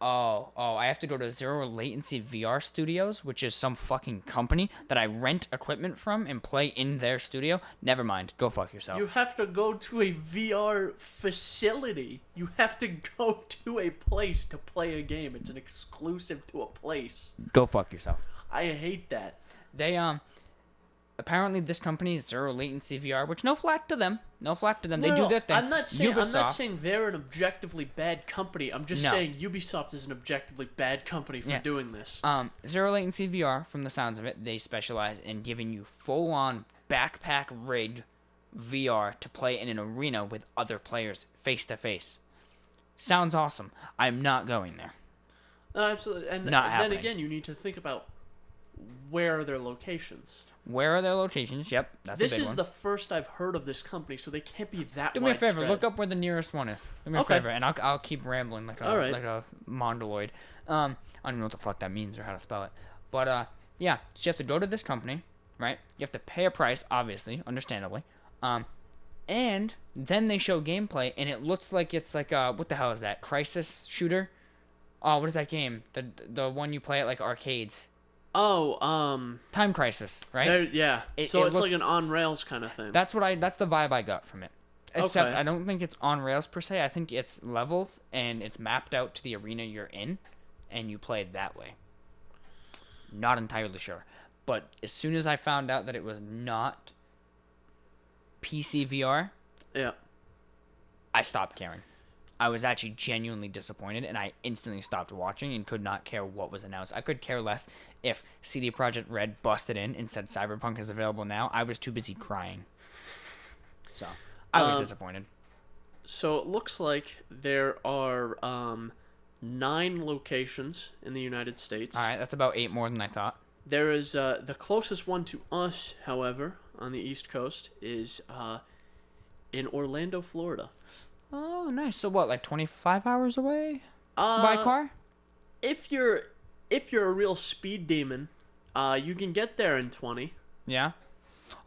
I have to go to Zero Latency VR Studios, which is some fucking company that I rent equipment from and play in their studio. Never mind. Go fuck yourself. You have to go to a VR facility. You have to go to a place to play a game. It's an exclusive to a place. Go fuck yourself. I hate that. They, apparently this company is Zero Latency VR, which no flack to them. No flack to them. They do their thing. I'm not saying they're an objectively bad company. I'm just saying Ubisoft is an objectively bad company for doing this. Zero Latency VR, from the sounds of it, they specialize in giving you full-on backpack rigged VR to play in an arena with other players face to face. Sounds awesome. I'm not going there. Absolutely. And then again, you need to think about where are their locations. Where are their locations? Yep, that's a big one. This is the first I've heard of this company, so they can't be that Do me a favor, look up where the nearest one is. Do me a favor, and I'll keep rambling like a mongoloid. I don't even know what the fuck that means or how to spell it. But, yeah, so you have to go to this company, right? You have to pay a price, obviously, understandably. And then they show gameplay, and it looks like it's like, what the hell is that? Crisis shooter? Oh, what is that game? The one you play at, like, arcades. Time Crisis, right? Yeah. So it's like an on rails kind of thing. That's the vibe I got from it. Except I don't think it's on rails per se. I think it's levels and it's mapped out to the arena you're in, and you play it that way. Not entirely sure, but as soon as I found out that it was not PC VR, I stopped caring. I was actually genuinely disappointed, and I instantly stopped watching and could not care what was announced. I could care less if CD Projekt Red busted in and said Cyberpunk is available now. I was too busy crying. So, I was disappointed. So, it looks like there are 9 locations in the United States. All right, that's about 8 more than I thought. There is, the closest one to us, however, on the East Coast, is in Orlando, Florida. Oh, nice. So what, like 25 hours away by car? If you're a real speed demon, you can get there in 20. Yeah.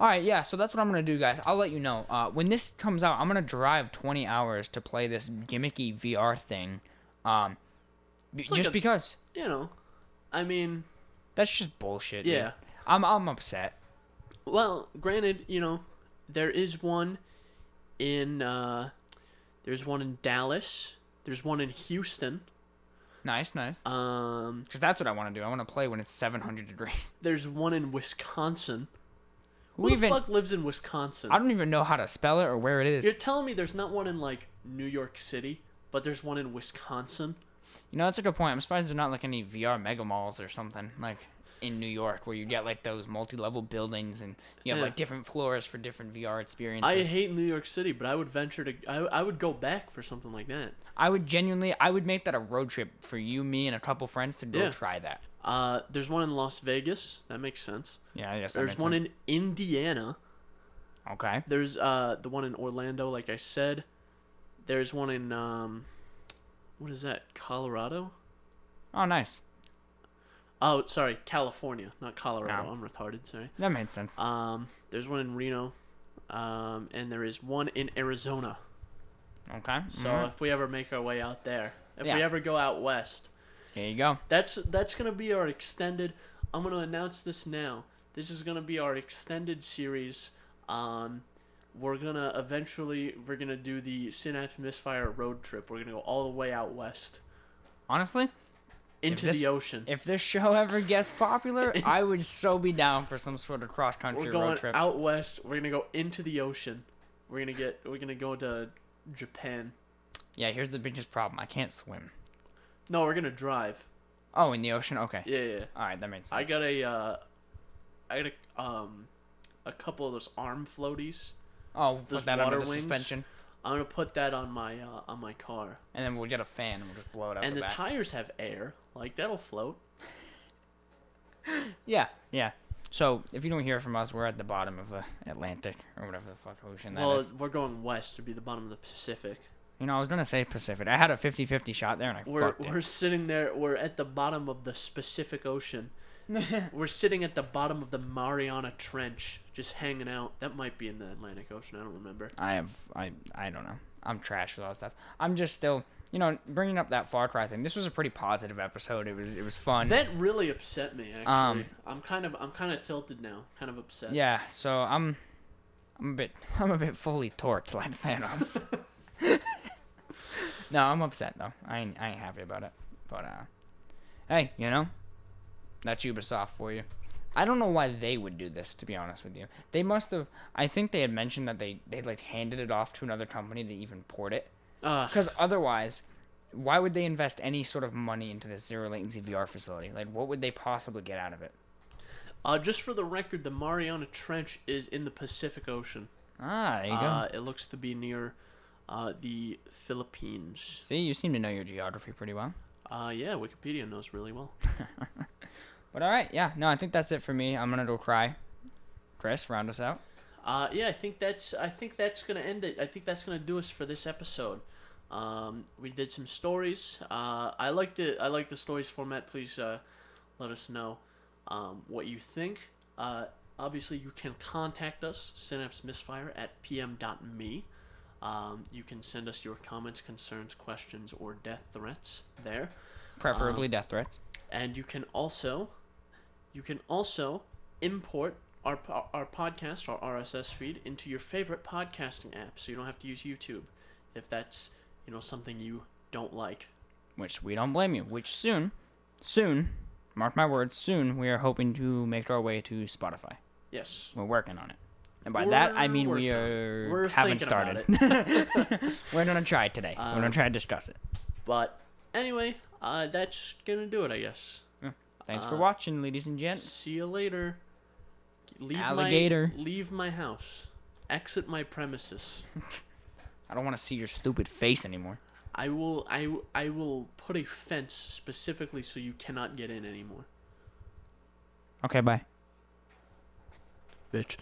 All right, yeah. So that's what I'm gonna do, guys. I'll let you know. When this comes out, I'm gonna drive 20 hours to play this gimmicky VR thing. Because. You know, I mean. That's just bullshit. Yeah. Dude. I'm upset. Well, granted, you know, there is one in. There's one in Dallas. There's one in Houston. Nice. Because that's what I want to do. I want to play when it's 700 degrees. There's one in Wisconsin. Who the fuck lives in Wisconsin? I don't even know how to spell it or where it is. You're telling me there's not one in, like, New York City, but there's one in Wisconsin? You know, that's a good point. I'm surprised there's not, like, any VR mega malls or something, like, in New York, where you get, like, those multi-level buildings and you have, like, different floors for different VR experiences. I hate New York City, but I would venture to... I would go back for something like that. I would make that a road trip for you, me, and a couple friends to go try that. There's one in Las Vegas. That makes sense. Yeah, I guess There's one in Indiana. Okay. There's the one in Orlando, like I said. There's one in, what is that, Colorado? Oh, nice. Oh, sorry, California, not Colorado. I'm retarded, sorry. That made sense. There's one in Reno, and there is one in Arizona. Okay. So if we ever make our way out there, if we ever go out west, here you go. That's gonna be our extended. I'm gonna announce this now. This is gonna be our extended series. We're gonna do the Synapse Misfire road trip. We're gonna go all the way out west Honestly, into the ocean. If this show ever gets popular, I would so be down for some sort of cross-country road trip. We're going out west. We're gonna go into the ocean. We're gonna go to Japan. Yeah, here's the biggest problem. I can't swim. No, we're gonna drive. Oh, in the ocean? Okay. Yeah. All right, that makes sense. I got a couple of those arm floaties. Oh, those put that water under the wings. suspension. I'm gonna put that on my car. And then we'll get a fan and we'll just blow it out and the the back. tires have air. Like, that'll float. Yeah. So, if you don't hear from us, we're at the bottom of the Atlantic, or whatever the fuck ocean that is. Well, we're going west to be the bottom of the Pacific. You know, I was going to say Pacific. I had a 50-50 shot there, and I fucked it. We're sitting there. We're at the bottom of the Pacific Ocean. We're sitting at the bottom of the Mariana Trench, just hanging out. That might be in the Atlantic Ocean. I don't remember. I don't know. I'm trash with all that stuff. I'm just still, bringing up that Far Cry thing. This was a pretty positive episode. It was fun. That really upset me, actually. I'm kind of tilted now. Kind of upset. Yeah. So I'm a bit fully torqued like Thanos. No, I'm upset though. I ain't happy about it. But hey, that's Ubisoft for you. I don't know why they would do this, to be honest with you. They must have. I think they had mentioned that they like handed it off to another company to even port it. Because otherwise, why would they invest any sort of money into this zero latency VR facility? Like, what would they possibly get out of it? Just for the record, the Mariana Trench is in the Pacific Ocean. There you go. It looks to be near the Philippines. See, you seem to know your geography pretty well. Yeah, Wikipedia knows really well. But all right, yeah, no, I think that's it for me. I'm gonna go cry. Chris, round us out. Yeah, I think that's gonna end it. I think that's gonna do us for this episode. We did some stories. I like the stories format. Please let us know what you think. Obviously, you can contact us, Synapse Misfire, at pm.me. You can send us your comments, concerns, questions, or death threats there. Preferably death threats. And you can also import our podcast, our RSS feed, into your favorite podcasting app, so you don't have to use YouTube if that's something you don't like. Which we don't blame you. Which soon, mark my words, soon we are hoping to make our way to Spotify. Yes. We're working on it. And by that, I mean we haven't started. We're going to try it today. We're going to try to discuss it. But anyway, that's going to do it, I guess. Thanks for watching, ladies and gents. See you later. Alligator. Leave my house. Exit my premises. I don't want to see your stupid face anymore. I will put a fence specifically so you cannot get in anymore. Okay, bye. Bitch.